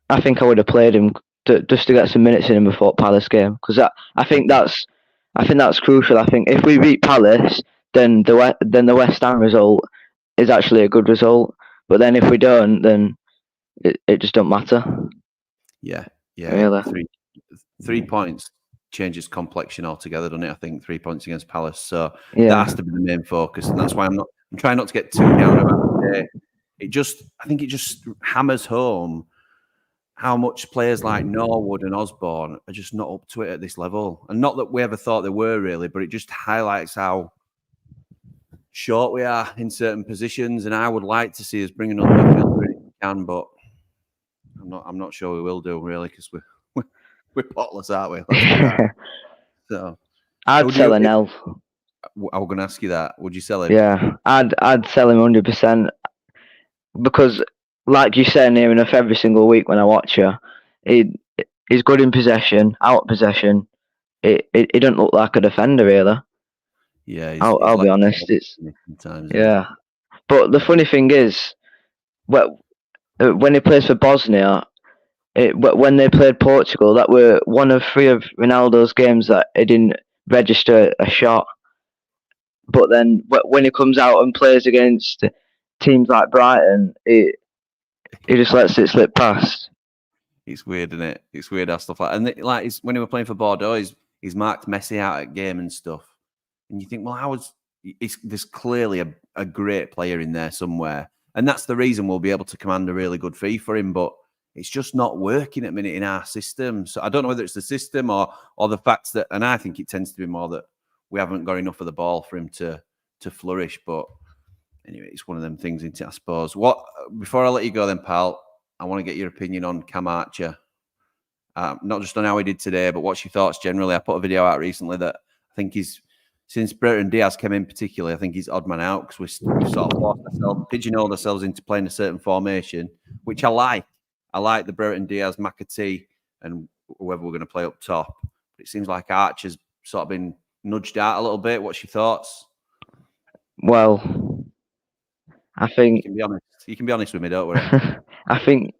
I think I would have played him just to get some minutes in him before Palace game, because I think that's crucial. I think if we beat Palace, then the West Ham result is actually a good result. But then if we don't, then it just don't matter. Yeah. Really. 3 points changes complexion altogether, doesn't it? I think 3 points against Palace, so that has to be the main focus, and that's why I'm trying not to get too down about it. I think it just hammers home how much players like Norwood and Osborne are just not up to it at this level. And not that we ever thought they were really, but it just highlights how short we are in certain positions. And I would like to see us bring another midfielder in if we can, but I'm not sure we will do really, because we're potless, aren't we? So I'd sell an elf. I was going to ask you that. Would you sell him? Yeah, I'd sell him 100%, because, like you say, near enough every single week when I watch her, he's good in possession, out of possession. He doesn't look like a defender really. Yeah, I'll be honest. It's But the funny thing is, when he plays for Bosnia, when they played Portugal, that were one of 3 of Ronaldo's games that he didn't register a shot. But then when he comes out and plays against teams like Brighton, he just lets it slip past. It's weird, isn't it? It's weird how stuff like, and when he was playing for Bordeaux, he's marked Messi out at game and stuff, and you think, well, there's clearly a great player in there somewhere, and that's the reason we'll be able to command a really good fee for him, but it's just not working at the minute in our system. So I don't know whether it's the system or the fact that, and I think it tends to be more that we haven't got enough of the ball for him to flourish. But anyway, it's one of them things, isn't it, I suppose. Before I let you go then, pal, I want to get your opinion on Cam Archer. Not just on how he did today, but what's your thoughts generally? I put a video out recently that I think since Brereton Diaz came in particularly, I think he's odd man out, because we've sort of pigeonholed ourselves into playing a certain formation, which I like. I like the Brereton Diaz, McAtee, and whoever we're going to play up top. But it seems like Archer's sort of been nudged out a little bit. What's your thoughts? Well, I think you can be honest with me, don't worry. I think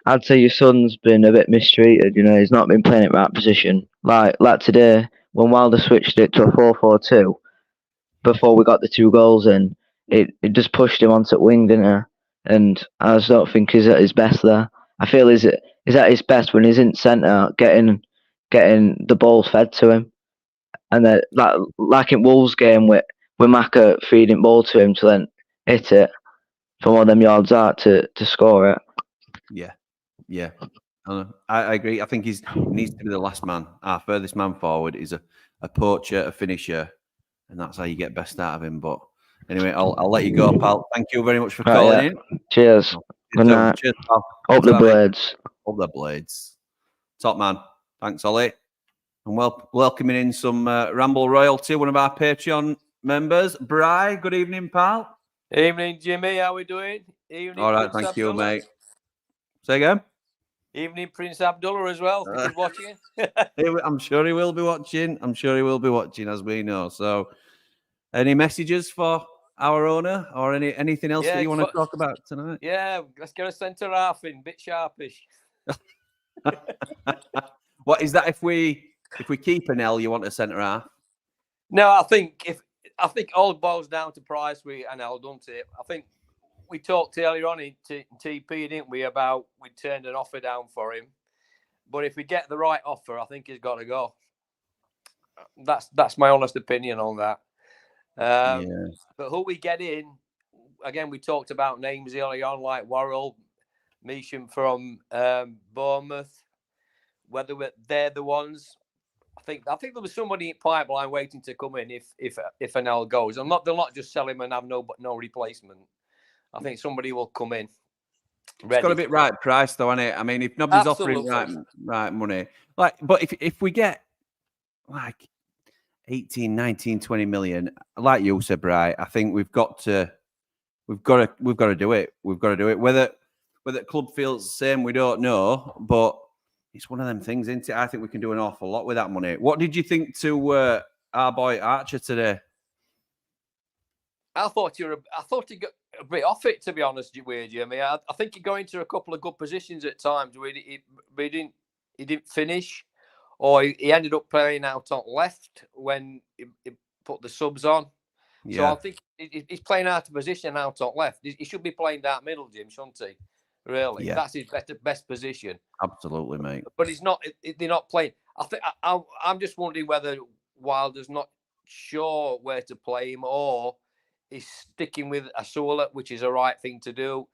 I'd say your son's been a bit mistreated. He's not been playing at right position. Like today, when Wilder switched it to a 4-4-2 before we got the 2 goals in, it just pushed him onto wing, didn't it? And I just don't think he's at his best there. I feel he's at his best when he's in centre, getting the balls fed to him, and then like in Wolves game with Maka feeding ball to him to then hit it from one of them yards out to score it. Yeah. I agree. I think he needs to be the last man. Our furthest man forward is a poacher, a finisher, and that's how you get best out of him. But Anyway, I'll let you go, pal. Thank you very much for Right, calling yeah. in. Cheers. Good night. Cheers, pal. Up the Ta-ra, mate. blades. Up the blades. Top man. Thanks, Ollie. And welcoming in some Ramble royalty, one of our Patreon members. Bri, good evening, pal. Evening, Jimmy. How we doing? Evening, All right, Prince thank you, Abdullah. mate. Say again? Evening, Prince Abdullah as well. If he's watching. I'm sure he will be watching. I'm sure he will be watching, as we know. So, any messages for our owner or anything else that you want to talk about tonight? Yeah, let's get a centre half in. Bit sharpish. What is that? If we keep an L, you want a centre half? No, I think all boils down to price. And I'll don't it. I think we talked earlier on in TP, didn't we, about we turned an offer down for him. But if we get the right offer, I think he's got to go. That's my honest opinion on that. But who we get in, again, we talked about names early on, like Worrell, Measham from Bournemouth. Whether they're the ones, I think there was somebody in pipeline waiting to come in if an L goes. They'll not just sell him and have no replacement. I think somebody will come in. It's got to be right price, though, isn't it? I mean, if nobody's offering right money, but if we get like 18, 19, 20 million, like you said, Bri, I think we've got to do it. We've got to do it. Whether the club feels the same, we don't know, but it's one of them things, isn't it? I think we can do an awful lot with that money. What did you think to our boy Archer today? I thought he got a bit off it, to be honest with you. I mean, I think he got into a couple of good positions at times where he didn't finish, or he ended up playing out on left when he put the subs on. Yeah. So I think he's playing out of position out on left. He should be playing down middle, Jim, shouldn't he? Really, yeah. That's his best position. Absolutely, mate. But he's not. They're not playing. I'm just wondering whether Wilder's not sure where to play him, or he's sticking with Asula, which is the right thing to do.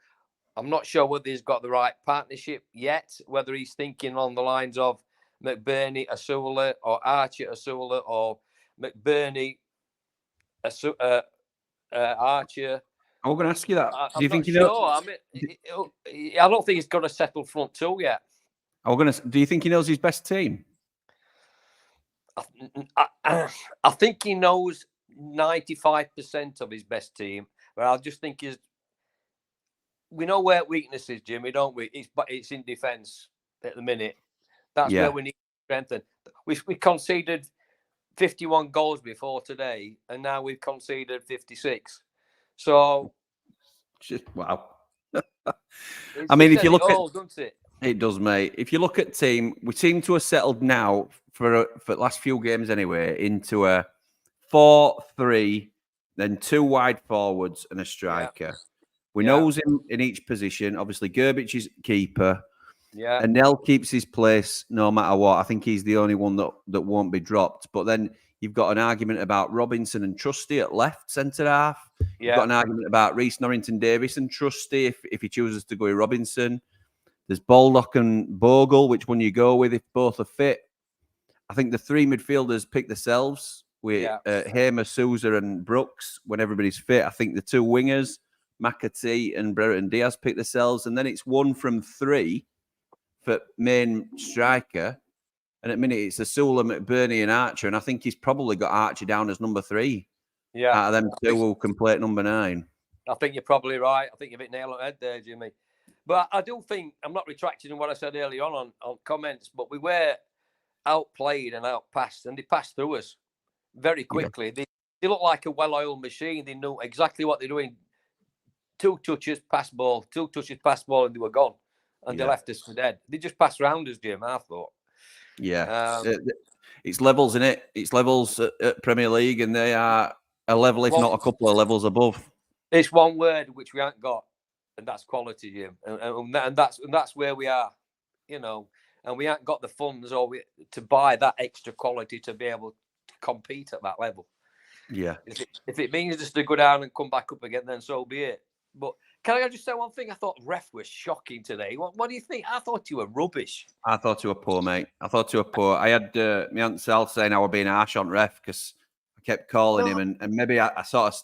I'm not sure whether he's got the right partnership yet. Whether he's thinking on the lines of McBurney, Asula, or Archer, Asula, or McBurney, Archer. I'm going to ask you that. Do you think I don't think he's got a settled front two yet. Do you think he knows his best team? I think he knows 95% of his best team, but I just think we know where weakness is, Jimmy, don't we? It's in defence at the minute. That's where we need to strengthen. We conceded 51 goals before today, and now we've conceded 56. So, wow. I mean, if you look doesn't it? It does, mate. If you look at team, we seem to have settled now for the last few games anyway into a 4-3, then 2 wide forwards and a striker. We knows him in each position. Obviously, Gerbic is keeper. Yeah. And Nell keeps his place no matter what. I think he's the only one that won't be dropped. But then you've got an argument about Robinson and Trusty at left centre half. Yeah. You've got an argument about Reece Norrington-Davis and Trusty if he chooses to go with Robinson. There's Baldock and Bogle, which one you go with if both are fit. I think the 3 midfielders pick themselves with Hamer, Sousa and Brooks when everybody's fit. I think the 2 wingers, McAtee and Brereton Diaz, pick themselves. And then it's 1 from 3 for main striker. And at the minute, it's Asula, McBurney and Archer. And I think he's probably got Archer down as number 3. Yeah. Out of them 2 who can play at number 9. I think you're probably right. I think you've hit nail on the head there, Jimmy. But I do think, I'm not retracting on what I said earlier on comments, but we were outplayed and outpassed, and they passed through us very quickly. Yeah. They look like a well-oiled machine. They know exactly what they're doing. 2 touches, pass ball, 2 touches, pass ball, and they were gone. And they left us for dead. They just passed round us, Jim, I thought. Yeah. It's levels, isn't it? It's levels at Premier League, and they are a level, if not a couple of levels above. It's one word which we haven't got, and that's quality, Jim. And that's where we are, you know. And we haven't got the funds to buy that extra quality to be able to compete at that level. Yeah. If it means just to go down and come back up again, then so be it. But can I just say one thing? I thought ref was shocking today. What do you think? I thought you were rubbish. I thought you were poor, mate. I thought you were poor. I had my Aunt Sal saying I was being harsh on ref because I kept calling him, and maybe I sort of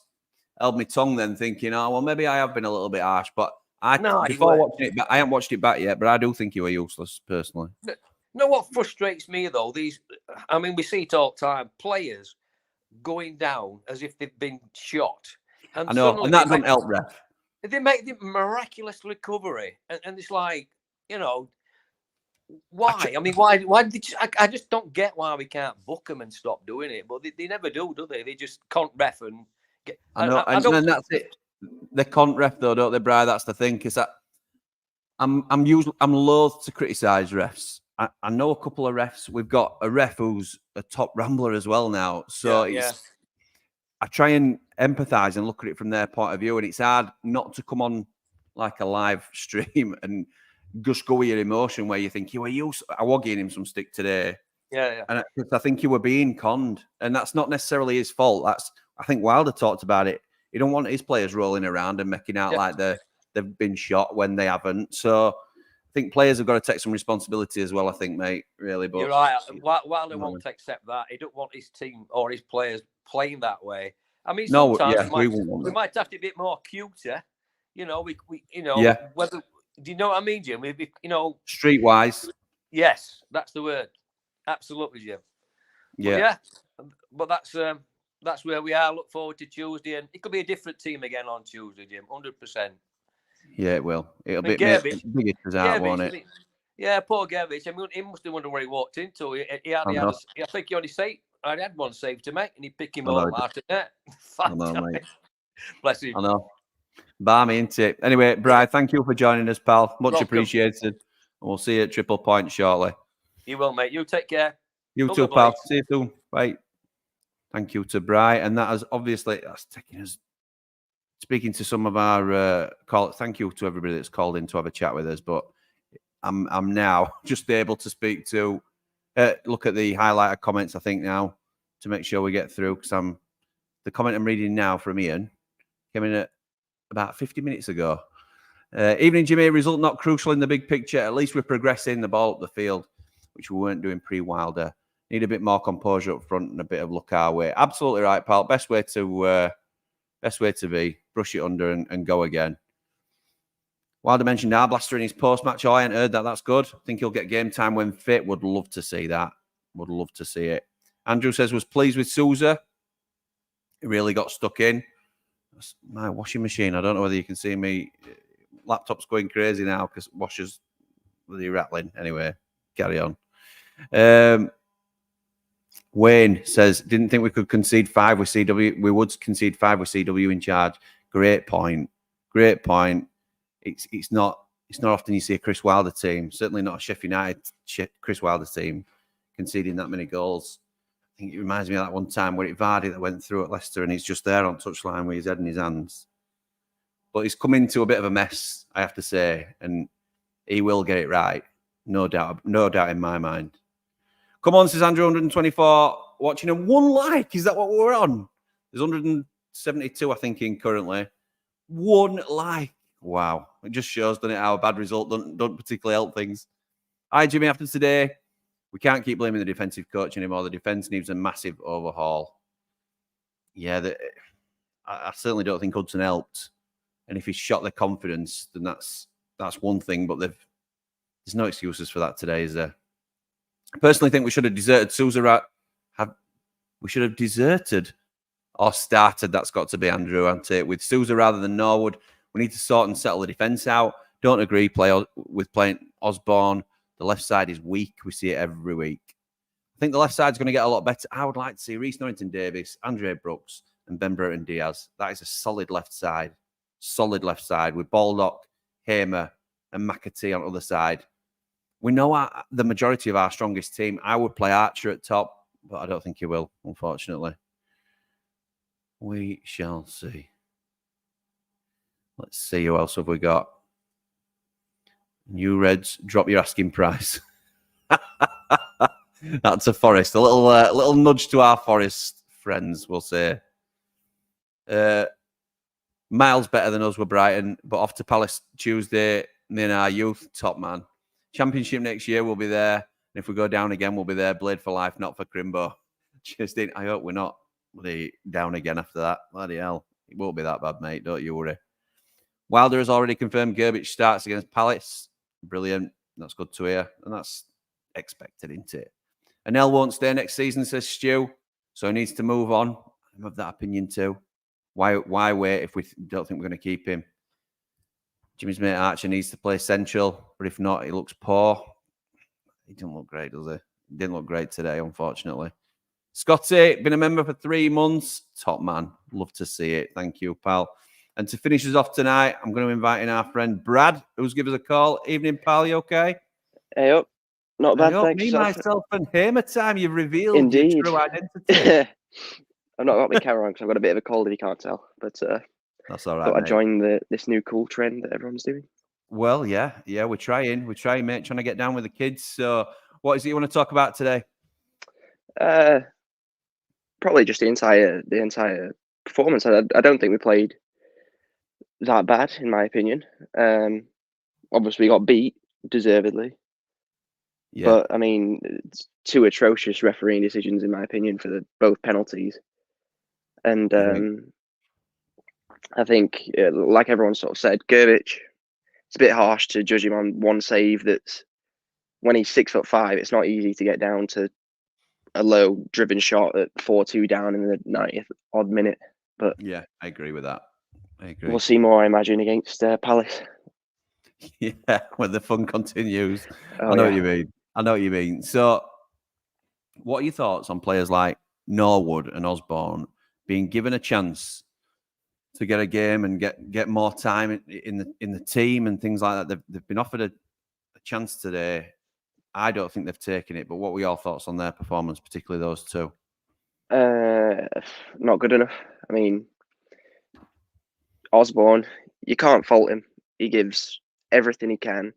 held my tongue then, thinking, oh well, maybe I have been a little bit harsh. But No, before watching it, I haven't watched it back yet. But I do think you were useless personally. You know what frustrates me though? We see it all the time. Players going down as if they've been shot, and I know, and that doesn't help, ref. They make the miraculous recovery, and it's like, why? Why did I just don't get why we can't book them and stop doing it. But they never do they? They just can't ref and get. I know, and that's it. They can't ref though, don't they, Bri? That's the thing. Because I'm loath to criticise refs. I know a couple of refs. We've got a ref who's a top rambler as well now. So I try and empathise and look at it from their point of view, and it's hard not to come on like a live stream and just go with your emotion where you think I was giving him some stick today. Yeah. And I think you were being conned, and that's not necessarily his fault. I think Wilder talked about it. He don't want his players rolling around and making out like they've been shot when they haven't. So I think players have got to take some responsibility as well, I think, mate, really. But you're right. Wilder won't accept that. He don't want his team or his players playing that way. I mean, sometimes we might have to be a bit more cuter. Whether do you know what I mean, Jim? Streetwise. Yes, that's the word. Absolutely, Jim. Yeah. But that's where we are. Look forward to Tuesday, and it could be a different team again on Tuesday, Jim. 100%. Yeah, it will. It'll be big as out, won't it? Yeah, poor Gavich. I mean, he must have wondered where he walked into. I think he only had one save to make, and he picked him up after that. I know, mate. Bless him. I know. Barmy, ain't it? Anyway, Bri, thank you for joining us, pal. Much appreciated. And we'll see you at Triple Point shortly. You will, mate. You take care. You too, pal. See you soon. Bye. Thank you to Bri. And that's taking us speaking to some of our thank you to everybody that's called in to have a chat with us. But I'm now just able to speak to look at the highlighted comments, I think, now to make sure we get through, because the comment I'm reading now from Ian came in at about 50 minutes ago. Evening, Jimmy. Result not crucial in the big picture. At least we're progressing the ball up the field, which we weren't doing pre-Wilder. Need a bit more composure up front and a bit of luck our way. Absolutely right, pal. Best way to be. Brush it under and go again. Wilder mentioned Arblaster in his post-match. I hadn't heard that. That's good. I think he'll get game time when fit. Would love to see that. Would love to see it. Andrew says, was pleased with Sousa. He really got stuck in. That's my washing machine. I don't know whether you can see me. Laptop's going crazy now because washers with you rattling. Anyway, carry on. Wayne says, didn't think we could concede 5 with CW. We would concede 5 with CW in charge. Great point. Great point. It's not often you see a Chris Wilder team, certainly not a Sheffield United Chris Wilder team, conceding that many goals. I think it reminds me of that one time where Vardy that went through at Leicester and he's just there on touchline with his head in his hands. But he's come into a bit of a mess, I have to say, and he will get it right. No doubt in my mind. Come on, says Andrew, 124 watching and 1 like. Is that what we're on? There's 172, I think, in currently. 1 like. Wow. It just shows, doesn't it, how a bad result don't particularly help things. Hi, Jimmy. After today, we can't keep blaming the defensive coach anymore. The defence needs a massive overhaul. Yeah, I certainly don't think Hudson helped. And if he's shot their confidence, then that's one thing. But there's no excuses for that today, is there? I personally think we should have deserted Sousa. We should have deserted or started. That's got to be Andrew, hasn't it? With Sousa rather than Norwood. We need to sort and settle the defence out. Don't agree with playing Osborne. The left side is weak. We see it every week. I think the left side's going to get a lot better. I would like to see Reece Norrington-Davies, Andre Brooks, and Ben Burton-Diaz. That is a solid left side. Solid left side with Baldock, Hamer, and McAtee on the other side. We know the majority of our strongest team. I would play Archer at top, but I don't think he will, unfortunately. We shall see. Let's see, who else have we got? New Reds, drop your asking price. That's a Forest. A little nudge to our Forest friends, we'll say. Miles better than us were Brighton, but off to Palace Tuesday. Me and our youth, top man. Championship next year, we'll be there. And if we go down again, we'll be there. Blade for life, not for Crimbo. Just I hope we're not down again after that. Bloody hell. It won't be that bad, mate. Don't you worry. Wilder has already confirmed Gerbich starts against Palace. Brilliant. That's good to hear. And that's expected, isn't it? Anel won't stay next season, says Stu. So he needs to move on. I'm of that opinion too. Why wait if we don't think we're going to keep him? Jimmy's mate Archer needs to play central, but if not, he looks poor. He doesn't look great, does he? He didn't look great today, unfortunately. Scotty, been a member for 3 months. Top man. Love to see it. Thank you, pal. And to finish us off tonight, I'm going to invite in our friend Brad, who's given us a call. Evening, pal. You okay? Hey up. Not bad, thanks. Me, myself, and Hamer time. You've revealed Indeed. your true identity. I've not got my camera on because I've got a bit of a cold if you can't tell. But that's all right. Thought I'd join this new cool trend that everyone's doing. Well, yeah, we're trying, mate, trying to get down with the kids. So, what is it you want to talk about today? Probably just the entire performance. I don't think we played that bad, in my opinion. Obviously, we got beat deservedly. Yeah. But I mean, it's 2 atrocious refereeing decisions, in my opinion, for both penalties. And I think, like everyone sort of said, Gerbich, it's a bit harsh to judge him on one save. That's when he's 6'5", it's not easy to get down to a low driven shot at 4-2 down in the 90th odd minute. But yeah, I agree with that. I agree. We'll see more, I imagine, against Palace. Yeah, when the fun continues. I know what you mean. So, what are your thoughts on players like Norwood and Osborne being given a chance to get a game and get more time in the team and things like that? They've been offered a chance today. I don't think they've taken it, but what were your thoughts on their performance, particularly those 2? Not good enough. I mean, Osborne, you can't fault him. He gives everything he can.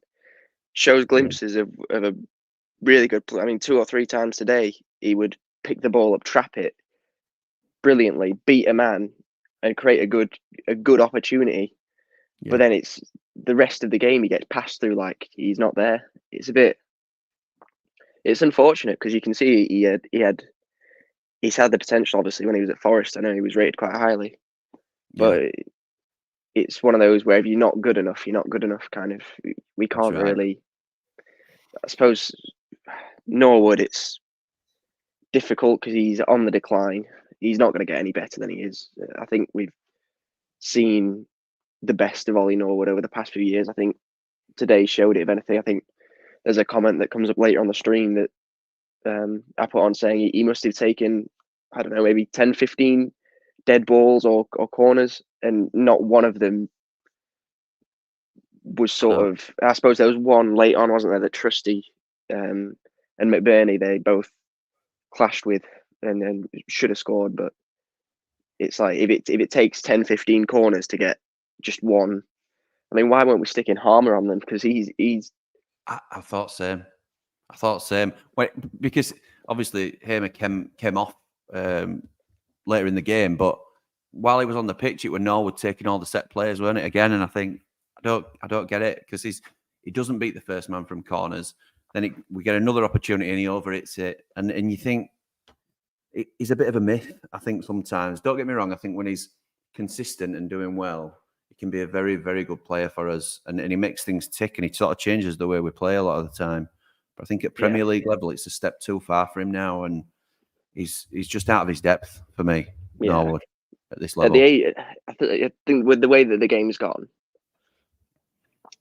Shows glimpses of a really good play. I mean, 2 or 3 times today, he would pick the ball up, trap it brilliantly, beat a man, and create a good opportunity. Yeah. But then it's the rest of the game he gets passed through like he's not there. It's unfortunate because you can see he's had the potential. Obviously, when he was at Forest, I know he was rated quite highly, but it's one of those where if you're not good enough, you're not good enough. Kind of, we can't really. I suppose Norwood, it's difficult because he's on the decline. He's not going to get any better than he is. I think we've seen the best of Ollie Norwood over the past few years. I think today showed it. If anything, I think there's a comment that comes up later on the stream that I put on saying he must have taken, I don't know, maybe 10, 15 dead balls or corners, and not one of them was sort of. I suppose there was one late on, wasn't there, that Trusty and McBurney, they both clashed with and then should have scored. But it's like if it takes 10, 15 corners to get just one, I mean, why weren't we sticking Harmer on them? Because he's. I thought same. Wait, because obviously Hamer came off later in the game, but while he was on the pitch, it was Norwood taking all the set players, weren't it, again? And I think I don't get it because he doesn't beat the first man from corners. Then we get another opportunity and he overhits it, and you think he's a bit of a myth. I think sometimes. Don't get me wrong. I think when he's consistent and doing well, he can be a very, very good player for us, and he makes things tick, and he sort of changes the way we play a lot of the time. But I think at Premier League level, it's a step too far for him now, and he's just out of his depth for me. Norwood at this level. I think with the way that the game's gone,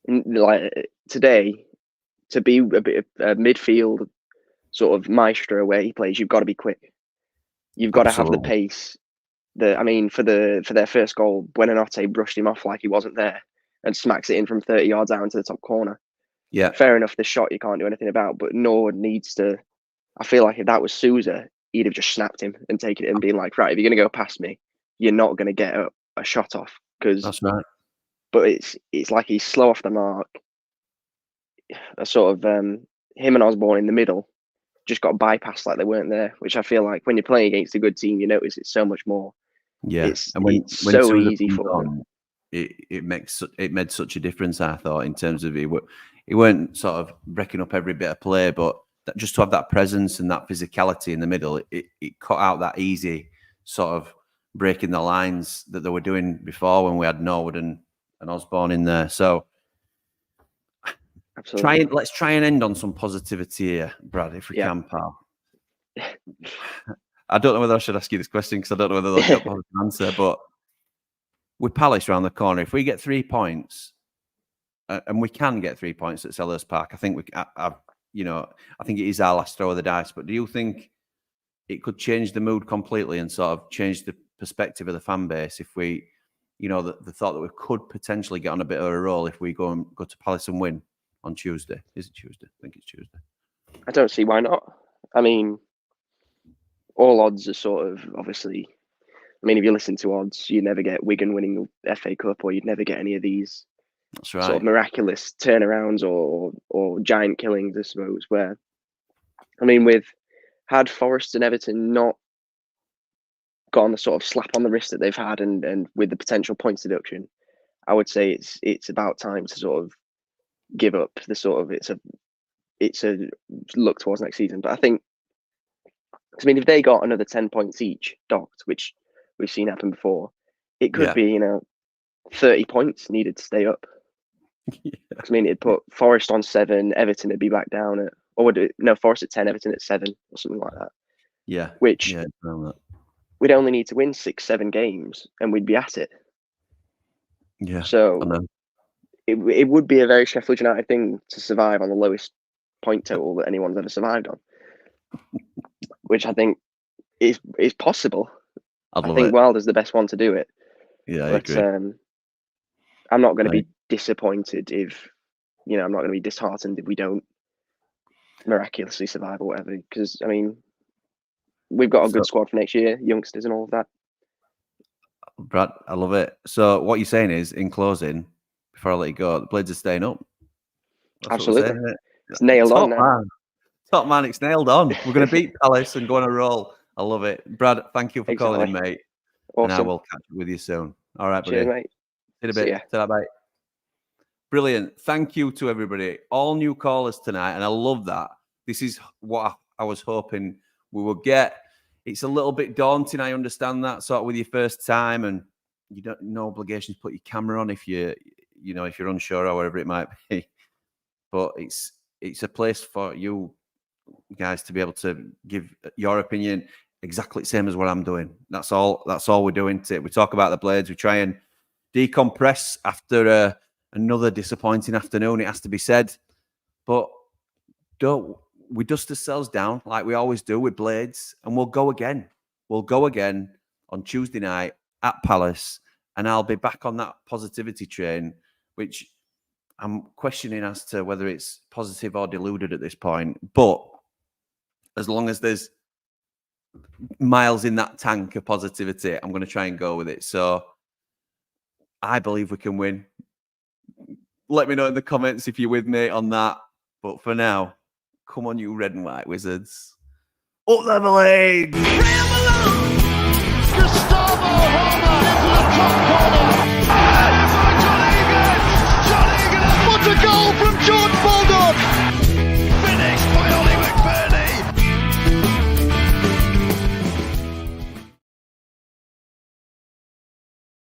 like today, to be a bit of a midfield sort of maestro where he plays, you've got to be quick. You've got to have the pace. I mean, for their first goal, Buonanotte brushed him off like he wasn't there and smacks it in from 30 yards out into the top corner. Yeah, fair enough. The shot you can't do anything about, but Norwood needs to. I feel like if that was Sousa, he'd have just snapped him and taken it and been like, right, if you're going to go past me, you're not going to get a shot off. Because that's right. But it's like he's slow off the mark. A sort of him and Osborne in the middle just got bypassed like they weren't there, which I feel like when you're playing against a good team, you notice it's so much more. Yeah, it's so easy for them. It made such a difference. I thought in terms of he weren't sort of breaking up every bit of play, but just to have that presence and that physicality in the middle, it cut out that easy sort of breaking the lines that they were doing before when we had Norwood and Osborne in there. So Absolutely. let's try and end on some positivity here, Brad, if we Yeah. can, pal. I don't know whether I should ask you this question because I don't know whether they'll get a positive answer, but with Palace around the corner, if we get 3 points, and we can get 3 points at Selhurst Park, I think I think it is our last throw of the dice. But do you think it could change the mood completely and sort of change the perspective of the fan base if we, the thought that we could potentially get on a bit of a roll if we go to Palace and win on Tuesday? Is it Tuesday? I think it's Tuesday. I don't see why not. I mean, all odds are sort of obviously. I mean, if you listen to odds, you never get Wigan winning the FA Cup, or you'd never get any of these That's right. sort of miraculous turnarounds or giant killings, I suppose. Where, I mean, had Forest and Everton not got on the sort of slap on the wrist that they've had, and with the potential points deduction, I would say it's about time to sort of give up the sort of it's a look towards next season. But I think, I mean, if they got another 10 points each docked, which we've seen happen before, it could be 30 points needed to stay up. I mean, it'd put Forest on 7, Everton would be back down at, Forest at 10, Everton at 7, or something like that. Yeah. Which we'd only need to win 6-7 games and we'd be at it. Yeah. So it would be a very Sheffield United thing to survive on the lowest point total that anyone's ever survived on, which I think is possible. I think Wilder's the best one to do it. Yeah, but, I agree. I'm not going to be disappointed if, I'm not going to be disheartened if we don't miraculously survive or whatever. Because, I mean, we've got a good squad for next year, youngsters and all of that. Brad, I love it. So what you're saying is, in closing, before I let you go, the Blades are staying up. That's absolutely. It's nailed on now. Top man, it's nailed on. We're going to beat Palace and go on a roll. I love it. Brad, thank you for calling in, mate. Awesome. And I will catch up with you soon. All right, buddy. Cheers, mate. See you in a bit. See you, mate. Brilliant. Thank you to everybody. All new callers tonight, and I love that. This is what I was hoping we would get. It's a little bit daunting. I understand that, sort of with your first time, and you don't no obligation to put your camera on if you're unsure or whatever it might be. But it's a place for you guys to be able to give your opinion exactly the same as what I'm doing. That's all we're doing. We talk about the Blades. We try and decompress after another disappointing afternoon, it has to be said. But we dust ourselves down like we always do with Blades, and we'll go again. We'll go again on Tuesday night at Palace, and I'll be back on that positivity train, which I'm questioning as to whether it's positive or deluded at this point. But as long as there's miles in that tank of positivity, I'm going to try and go with it. So I believe we can win. Let me know in the comments if you're with me on that. But for now, come on, you red and white wizards. Up the Blades! Ramble on!